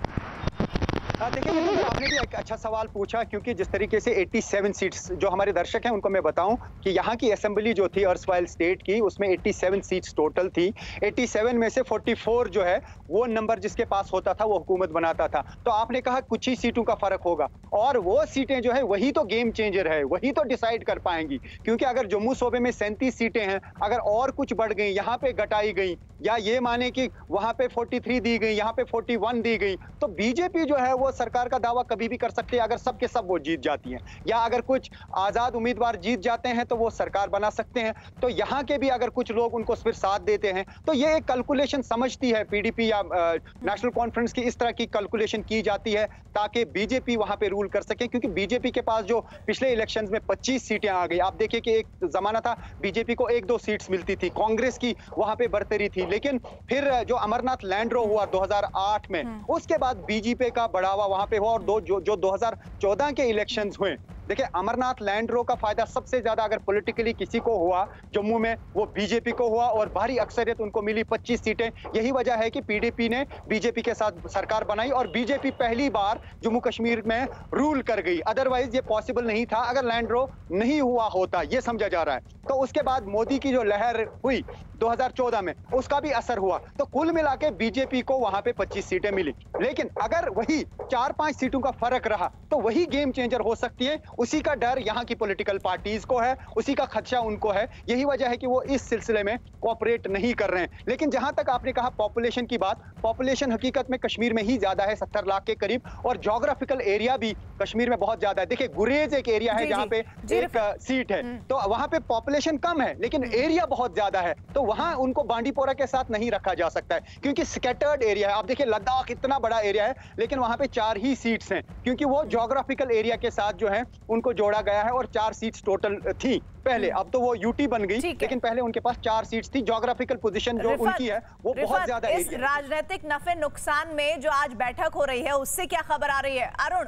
Speaker 2: देखिए, आपने भी एक अच्छा सवाल पूछा, क्योंकि जिस तरीके से 87 सीट्स, जो हमारे दर्शक हैं उनको मैं बताऊं कि यहाँ की असेंबली जो थी अर्सवाइल स्टेट की, उसमें 87 सीट्स टोटल थी। 87 में से 44 जो है वो नंबर जिसके पास होता था वो हुकूमत बनाता था। तो आपने कहा कुछ ही सीटों का फर्क होगा, और वो सीटें जो है वही तो गेम चेंजर है, वही तो डिसाइड कर पाएंगी। क्योंकि अगर जम्मू सूबे में 37 सीटें हैं, अगर और कुछ बढ़ गई, यहाँ पे घटाई गई, या ये माने कि वहां पे 43 दी गई, यहाँ पे 41 दी गई, तो बीजेपी जो है वो सरकार का दावा कभी भी कर सकती है अगर सबके सब वो जीत जाती हैं, या अगर कुछ आजाद उम्मीदवार जीत जाते हैं तो वो सरकार बना सकते हैं। तो यहाँ के भी अगर कुछ लोग उनको फिर साथ देते हैं, तो ये एक कैलकुलेशन समझती है पीडीपी या नेशनल कॉन्फ्रेंस की, इस तरह की कैलकुलेशन की जाती है ताकि बीजेपी वहां पे रूल कर सके। क्योंकि बीजेपी के पास जो पिछले इलेक्शंस में 25 सीटें आ गई, आप देखिए कि एक जमाना था बीजेपी को 1-2 सीट्स मिलती थी, कांग्रेस की वहां पे बढ़तरी थी, लेकिन फिर जो अमरनाथ लैंड रो हुआ 2008 में, उसके बाद बीजेपी का बढ़ावा वहां पे हुआ, और जो 2014 के इलेक्शंस हुए, देखिए अमरनाथ लैंड रो का फायदा सबसे ज्यादा अगर पॉलिटिकली किसी को हुआ जम्मू में, वो बीजेपी को हुआ, और भारी अक्सरियत उनको मिली 25 सीटें। यही वजह है कि पीडीपी ने बीजेपी के साथ सरकार बनाई और बीजेपी पहली बार जम्मू कश्मीर में रूल कर गई। अदरवाइज ये पॉसिबल नहीं था अगर लैंड रो नहीं हुआ होता, ये समझा जा रहा है। तो उसके बाद मोदी की जो लहर हुई 2014 में, उसका भी असर हुआ। तो कुल मिला के बीजेपी को वहां पे 25 सीटें मिली, लेकिन अगर वही 4-5 सीटों का फर्क रहा तो वही गेम चेंजर हो सकती है। उसी का डर यहाँ की पॉलिटिकल पार्टीज को है, उसी का खदशा उनको है। यही वजह है कि वो इस सिलसिले में कोऑपरेट नहीं कर रहे हैं। लेकिन जहां तक आपने कहा पॉपुलेशन की बात, पॉपुलेशन हकीकत में कश्मीर में ही ज्यादा है, 70 लाख के करीब, और ज्योग्राफिकल एरिया भी कश्मीर में बहुत ज्यादा है। देखिए गुरेज एक एरिया है जहाँ पे एक सीट है, तो वहां पे पॉपुलेशन कम है लेकिन एरिया बहुत ज्यादा है, तो वहां उनको बांडीपोरा के साथ नहीं रखा जा सकता है क्योंकि स्कैटर्ड एरिया है। आप देखिए लद्दाख इतना बड़ा एरिया है लेकिन वहां पे 4 ही सीट्स हैं, क्योंकि वो ज्योग्राफिकल एरिया के साथ जो है उनको जोड़ा गया है, और 4 सीट्स टोटल थी पहले, अब तो वो यूटी बन गई, लेकिन पहले उनके पास 4 सीट्स थी। ज्योग्राफिकल पोजीशन जो उनकी है वो बहुत ज्यादा
Speaker 1: इस राजनीतिक नफे नुकसान में जो आज बैठक हो रही है उससे क्या खबर आ रही है अरुण?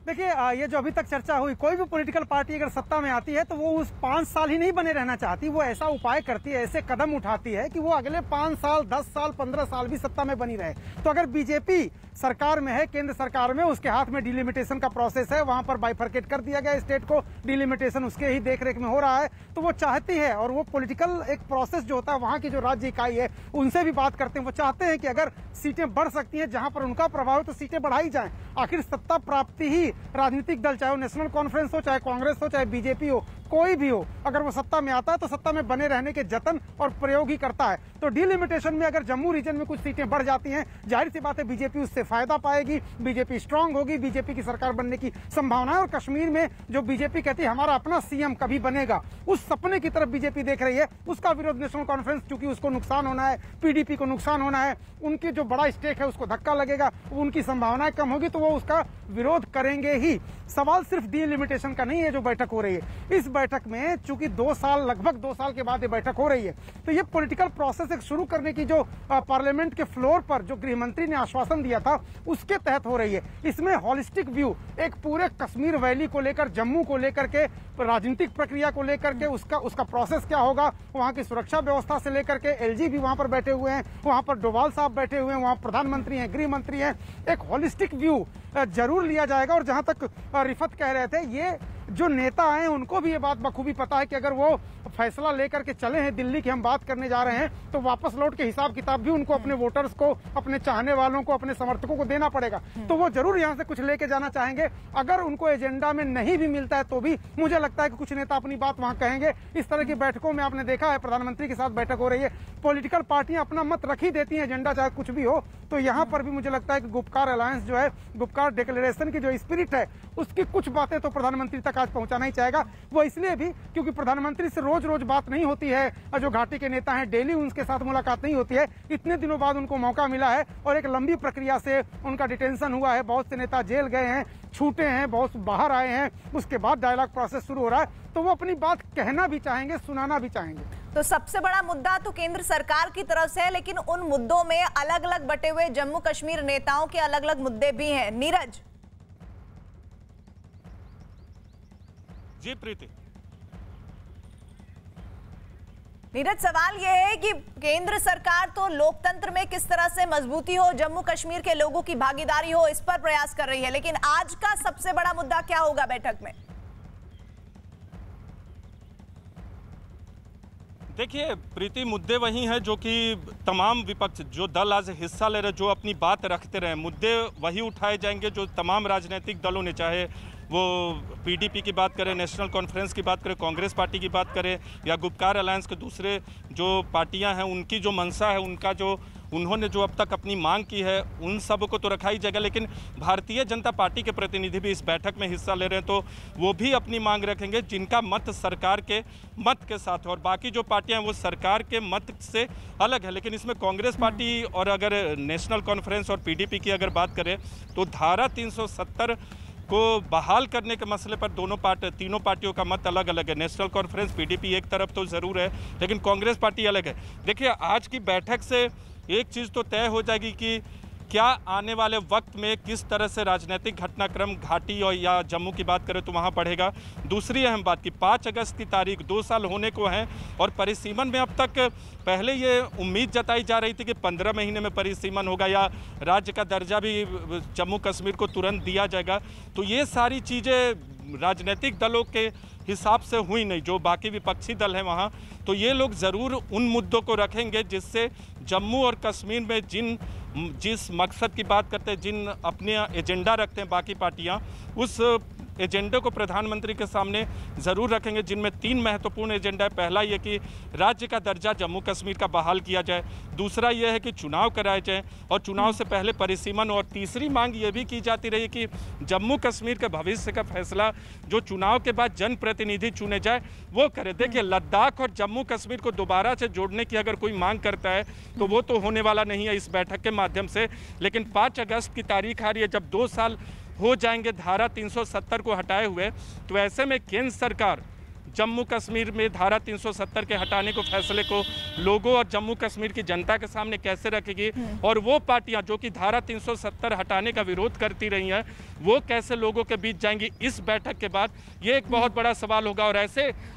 Speaker 4: देखिए, ये जो अभी तक चर्चा हुई, कोई भी पॉलिटिकल पार्टी अगर सत्ता में आती है तो वो उस 5 साल ही नहीं बने रहना चाहती, वो ऐसा उपाय करती है, ऐसे कदम उठाती है कि वो अगले 5 साल 10 साल 15 साल भी सत्ता में बनी रहे। तो अगर बीजेपी सरकार में है, केंद्र सरकार में, उसके हाथ में डिलिमिटेशन का प्रोसेस है, वहां पर बाइफरकेट कर दिया गया स्टेट को, डिलिमिटेशन उसके ही देखरेख में हो रहा है, तो वो चाहती है, और वो पॉलिटिकल एक प्रोसेस जो होता है वहां की जो राज्य इकाई है उनसे भी बात करते हैं, वो चाहते हैं कि अगर सीटें बढ़ सकती हैं, जहां पर उनका प्रभाव है तो सीटें बढ़ाई जाएं। आखिर सत्ता प्राप्ति ही राजनीतिक दल, चाहे वो नेशनल कॉन्फ्रेंस हो, चाहे कांग्रेस हो, चाहे बीजेपी हो, कोई भी हो, अगर वो सत्ता में आता है तो सत्ता में बने रहने के जतन और प्रयोग ही करता है। तो डिलिमिटेशन में अगर जम्मू रीजन में कुछ सीटें बढ़ जाती हैं, जाहिर सी बात है बीजेपी उससे फायदा पाएगी, बीजेपी स्ट्रांग होगी, बीजेपी की सरकार बनने की संभावना है। और कश्मीर में जो बीजेपी कहती है हमारा अपना सीएम कभी बनेगा, उस सपने की तरफ बीजेपी देख रही है। उसका विरोध नेशनल कॉन्फ्रेंस, चूंकि उसको नुकसान होना है, पीडीपी को नुकसान होना है, उनके जो बड़ा स्टेक है उसको धक्का लगेगा, उनकी संभावनाएं कम होगी, तो वो उसका विरोध करेंगे ही। सवाल सिर्फ डिलिमिटेशन का नहीं है जो बैठक हो रही है, इस बैठक में, चूंकि 2 साल, लगभग 2 साल के बाद ये बैठक हो रही है, तो ये पॉलिटिकल प्रोसेस एक शुरू करने की जो पार्लियामेंट के फ्लोर पर जो गृह मंत्री ने आश्वासन दिया था उसके तहत हो रही है। इसमें हॉलिस्टिक व्यू, एक पूरे कश्मीर वैली को लेकर, जम्मू को लेकर के, राजनीतिक प्रक्रिया को लेकर के, उसका प्रोसेस क्या होगा, वहां की सुरक्षा व्यवस्था से लेकर के, एलजी भी वहां पर बैठे हुए हैं, वहां पर डोभाल साहब बैठे हुए हैं, वहां प्रधानमंत्री हैं, गृह मंत्री हैं, एक हॉलिस्टिक व्यू जरूर लिया जाएगा। और जहां तक रिफत कह रहे थे, ये जो नेता आए उनको भी ये बात बखूबी पता है कि अगर वो फैसला लेकर के चले हैं दिल्ली की हम बात करने जा रहे हैं, तो वापस लौट के हिसाब किताब भी उनको अपने वोटर्स को, अपने चाहने वालों को, अपने समर्थकों को देना पड़ेगा। तो वो जरूर यहाँ से कुछ लेके जाना चाहेंगे। अगर उनको एजेंडा में नहीं भी मिलता है तो भी मुझे लगता है कि कुछ नेता अपनी बात वहां कहेंगे। इस तरह की बैठकों में आपने देखा है, प्रधानमंत्री के साथ बैठक हो रही है, पॉलिटिकल पार्टियां अपना मत रख ही देती हैं, एजेंडा चाहे कुछ भी हो। तो यहाँ पर भी मुझे लगता है कि गुपकार अलायंस जो है, गुपकार डिक्लेरेशन की जो स्पिरिट है, उसकी कुछ बातें तो प्रधानमंत्री तक आज पहुंचाना ही चाहेगा। वो इसलिए भी क्योंकि प्रधानमंत्री से रोज रोज बात नहीं होती है, जो घाटी के नेता हैं डेली उनके साथ मुलाकात नहीं होती है। इतने दिनों बाद उनको मौका मिला है और एक लंबी प्रक्रिया से उनका डिटेंशन हुआ है, बहुत से नेता जेल गए हैं, छूटे हैं, बहुत बाहर आए हैं, उसके बाद डायलॉग प्रोसेस शुरू हो रहा है, तो वो अपनी बात कहना भी चाहेंगे, सुनाना भी चाहेंगे।
Speaker 1: तो सबसे बड़ा मुद्दा तो केंद्र सरकार की तरफ से है, लेकिन उन मुद्दों में अलग अलग बटे हुए जम्मू कश्मीर नेताओं के अलग अलग मुद्दे भी हैं। नीरज
Speaker 10: जी प्रीति।
Speaker 1: नीरज, सवाल यह है कि केंद्र सरकार तो लोकतंत्र में किस तरह से मजबूती हो, जम्मू कश्मीर के लोगों की भागीदारी हो, इस पर प्रयास कर रही है, लेकिन आज का सबसे बड़ा मुद्दा क्या होगा बैठक में?
Speaker 10: देखिए प्रीति, मुद्दे वही हैं जो कि तमाम विपक्ष जो दल आज हिस्सा ले रहे, जो अपनी बात रखते रहे, मुद्दे वही उठाए जाएंगे जो तमाम राजनीतिक दलों ने, चाहे वो पीडीपी की बात करें, नेशनल कॉन्फ्रेंस की बात करें, कांग्रेस पार्टी की बात करें, या गुपकार अलायंस के दूसरे जो पार्टियां हैं, उनकी जो मंशा है, उनका जो उन्होंने जो अब तक अपनी मांग की है, उन सब को तो रखा ही जाएगा। लेकिन भारतीय जनता पार्टी के प्रतिनिधि भी इस बैठक में हिस्सा ले रहे हैं, तो वो भी अपनी मांग रखेंगे जिनका मत सरकार के मत के साथ है, और बाकी जो पार्टियां हैं वो सरकार के मत से अलग है। लेकिन इसमें कांग्रेस पार्टी और अगर नेशनल कॉन्फ्रेंस और पीडीपी की अगर बात करें तो धारा 370 को बहाल करने के मसले पर तीनों पार्टियों का मत अलग अलग है। नेशनल कॉन्फ्रेंस, पीडीपी एक तरफ तो ज़रूर है, लेकिन कांग्रेस पार्टी अलग है। देखिए, आज की बैठक से एक चीज़ तो तय हो जाएगी कि क्या आने वाले वक्त में किस तरह से राजनीतिक घटनाक्रम घाटी और या जम्मू की बात करें तो वहाँ बढ़ेगा। दूसरी अहम बात कि 5 अगस्त की तारीख 2 साल होने को हैं, और परिसीमन में अब तक पहले ये उम्मीद जताई जा रही थी कि 15 महीने में परिसीमन होगा या राज्य का दर्जा भी जम्मू कश्मीर को तुरंत दिया जाएगा। तो ये सारी चीज़ें राजनीतिक दलों के हिसाब से हुई नहीं, जो बाकी विपक्षी दल हैं वहाँ, तो ये लोग ज़रूर उन मुद्दों को रखेंगे जिससे जम्मू और कश्मीर में जिस मकसद की बात करते हैं, जिन अपने एजेंडा रखते हैं बाकी पार्टियां, उस एजेंडे को प्रधानमंत्री के सामने ज़रूर रखेंगे, जिनमें 3 महत्वपूर्ण एजेंडा है। पहला ये कि राज्य का दर्जा जम्मू कश्मीर का बहाल किया जाए, दूसरा ये है कि चुनाव कराए जाएं और चुनाव से पहले परिसीमन, और तीसरी मांग ये भी की जाती रही कि जम्मू कश्मीर के भविष्य का फैसला जो चुनाव के बाद जनप्रतिनिधि चुने जाए वो करे। देखिए, लद्दाख और जम्मू कश्मीर को दोबारा से जोड़ने की अगर कोई मांग करता है तो वो तो होने वाला नहीं है इस बैठक के माध्यम से। लेकिन 5 अगस्त की तारीख आ रही है, जब 2 साल हो जाएंगे धारा 370 को हटाए हुए, तो ऐसे में केंद्र सरकार जम्मू कश्मीर में धारा 370 के हटाने को फैसले को लोगों और जम्मू कश्मीर की जनता के सामने कैसे रखेगी, और वो पार्टियां जो कि धारा 370 हटाने का विरोध करती रही हैं वो कैसे लोगों के बीच जाएंगी इस बैठक के बाद, ये एक बहुत बड़ा सवाल होगा।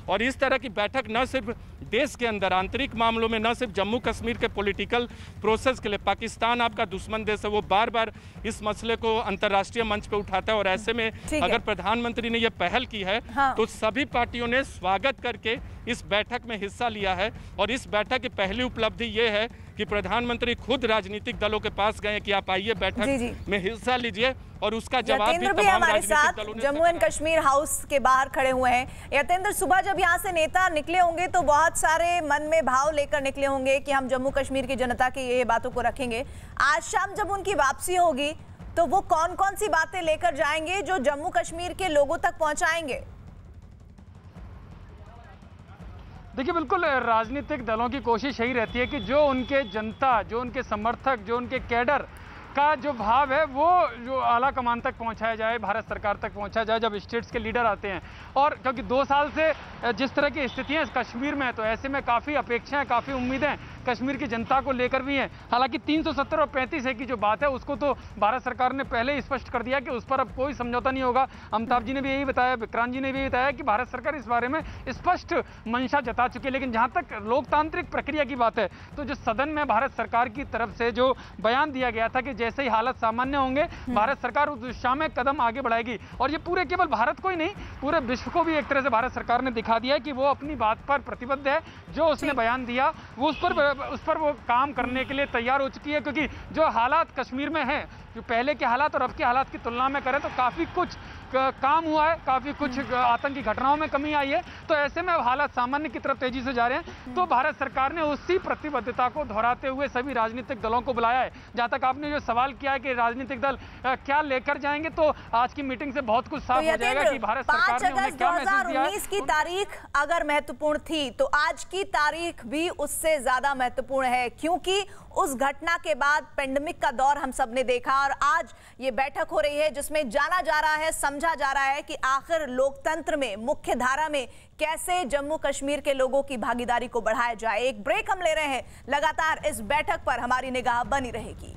Speaker 10: और इस तरह की बैठक न सिर्फ देश के अंदर आंतरिक मामलों में, न सिर्फ जम्मू कश्मीर के पॉलिटिकल प्रोसेस के लिए, पाकिस्तान आपका दुश्मन देश है, वो बार बार इस मसले को अंतर्राष्ट्रीय मंच पे उठाता है, और ऐसे में अगर प्रधानमंत्री ने ये पहल की है तो सभी पार्टियों ने स्वागत करके इस बैठक में हिस्सा लिया है। और इस बैठक की पहली उपलब्धि ये है कि प्रधानमंत्री खुद राजनीतिक दलों के पास गए कि आप आइए बैठक में हिस्सा लीजिए, और उसका जवाब भी तमाम
Speaker 1: हमारे साथ जम्मू एंड कश्मीर हाउस के बाहर खड़े हुए हैं। यतेंद्र, सुबह जब यहाँ से नेता निकले होंगे तो बहुत सारे मन में भाव लेकर निकले होंगे कि हम जम्मू कश्मीर की जनता की ये बातों को रखेंगे। आज शाम जब उनकी वापसी होगी तो वो कौन कौन सी बातें लेकर जाएंगे जो जम्मू कश्मीर के लोगों तक पहुंचाएंगे?
Speaker 7: देखिए, बिल्कुल राजनीतिक दलों की कोशिश यही रहती है कि जो उनके जनता, जो उनके समर्थक, जो उनके कैडर का जो भाव है वो जो आला कमान तक पहुंचाया जाए, भारत सरकार तक पहुंचाया जाए जब स्टेट्स के लीडर आते हैं। और क्योंकि 2 साल से जिस तरह की स्थितियां कश्मीर में है, तो ऐसे में काफ़ी अपेक्षाएं, काफ़ी उम्मीदें कश्मीर की जनता को लेकर भी हैं। हालांकि 370 और 35A की जो बात है उसको तो भारत सरकार ने पहले ही स्पष्ट कर दिया कि उस पर अब कोई समझौता नहीं होगा। अमिताभ जी ने भी यही बताया, विक्रांत जी ने भी यही बताया कि भारत सरकार इस बारे में स्पष्ट मंशा जता चुकी है। लेकिन जहां तक लोकतांत्रिक प्रक्रिया की बात है, तो जो सदन में भारत सरकार की तरफ से जो बयान दिया गया था कि जैसे ही हालत सामान्य होंगे भारत सरकार उस दिशा में कदम आगे बढ़ाएगी। और ये पूरे केवल भारत को ही नहीं, पूरे विश्व को भी एक तरह से भारत सरकार ने दिखा दिया है कि वो अपनी बात पर प्रतिबद्ध है। जो उसने बयान दिया वो उस पर वो काम करने के लिए तैयार हो चुकी है। क्योंकि जो हालात कश्मीर में हैं, जो पहले के हालात और अब के हालात की तुलना में करें तो काफ़ी कुछ काम हुआ है, काफ़ी कुछ आतंकी घटनाओं में कमी आई है। तो ऐसे में अब हालात सामान्य की तरफ तेजी से जा रहे हैं। तो भारत सरकार ने उसी प्रतिबद्धता को दोहराते हुए सभी राजनीतिक दलों को बुलाया है। जहां तक आपने जो सवाल किया है कि राजनीतिक दल क्या लेकर जाएंगे, तो आज की मीटिंग से बहुत कुछ साफ हो जाएगा कि भारत सरकार ने उन्हें क्या मैसेज दिया है।
Speaker 1: 2019 की तारीख अगर महत्वपूर्ण थी तो आज की तारीख भी उससे ज्यादा महत्वपूर्ण है, क्योंकि उस घटना के बाद पेंडेमिक का दौर हम सब ने देखा और आज ये बैठक हो रही है जिसमें जाना जा रहा है, समझा जा रहा है कि आखिर लोकतंत्र में, मुख्य धारा में कैसे जम्मू कश्मीर के लोगों की भागीदारी को बढ़ाया जाए। एक ब्रेक हम ले रहे हैं, लगातार इस बैठक पर हमारी निगाह बनी रहेगी।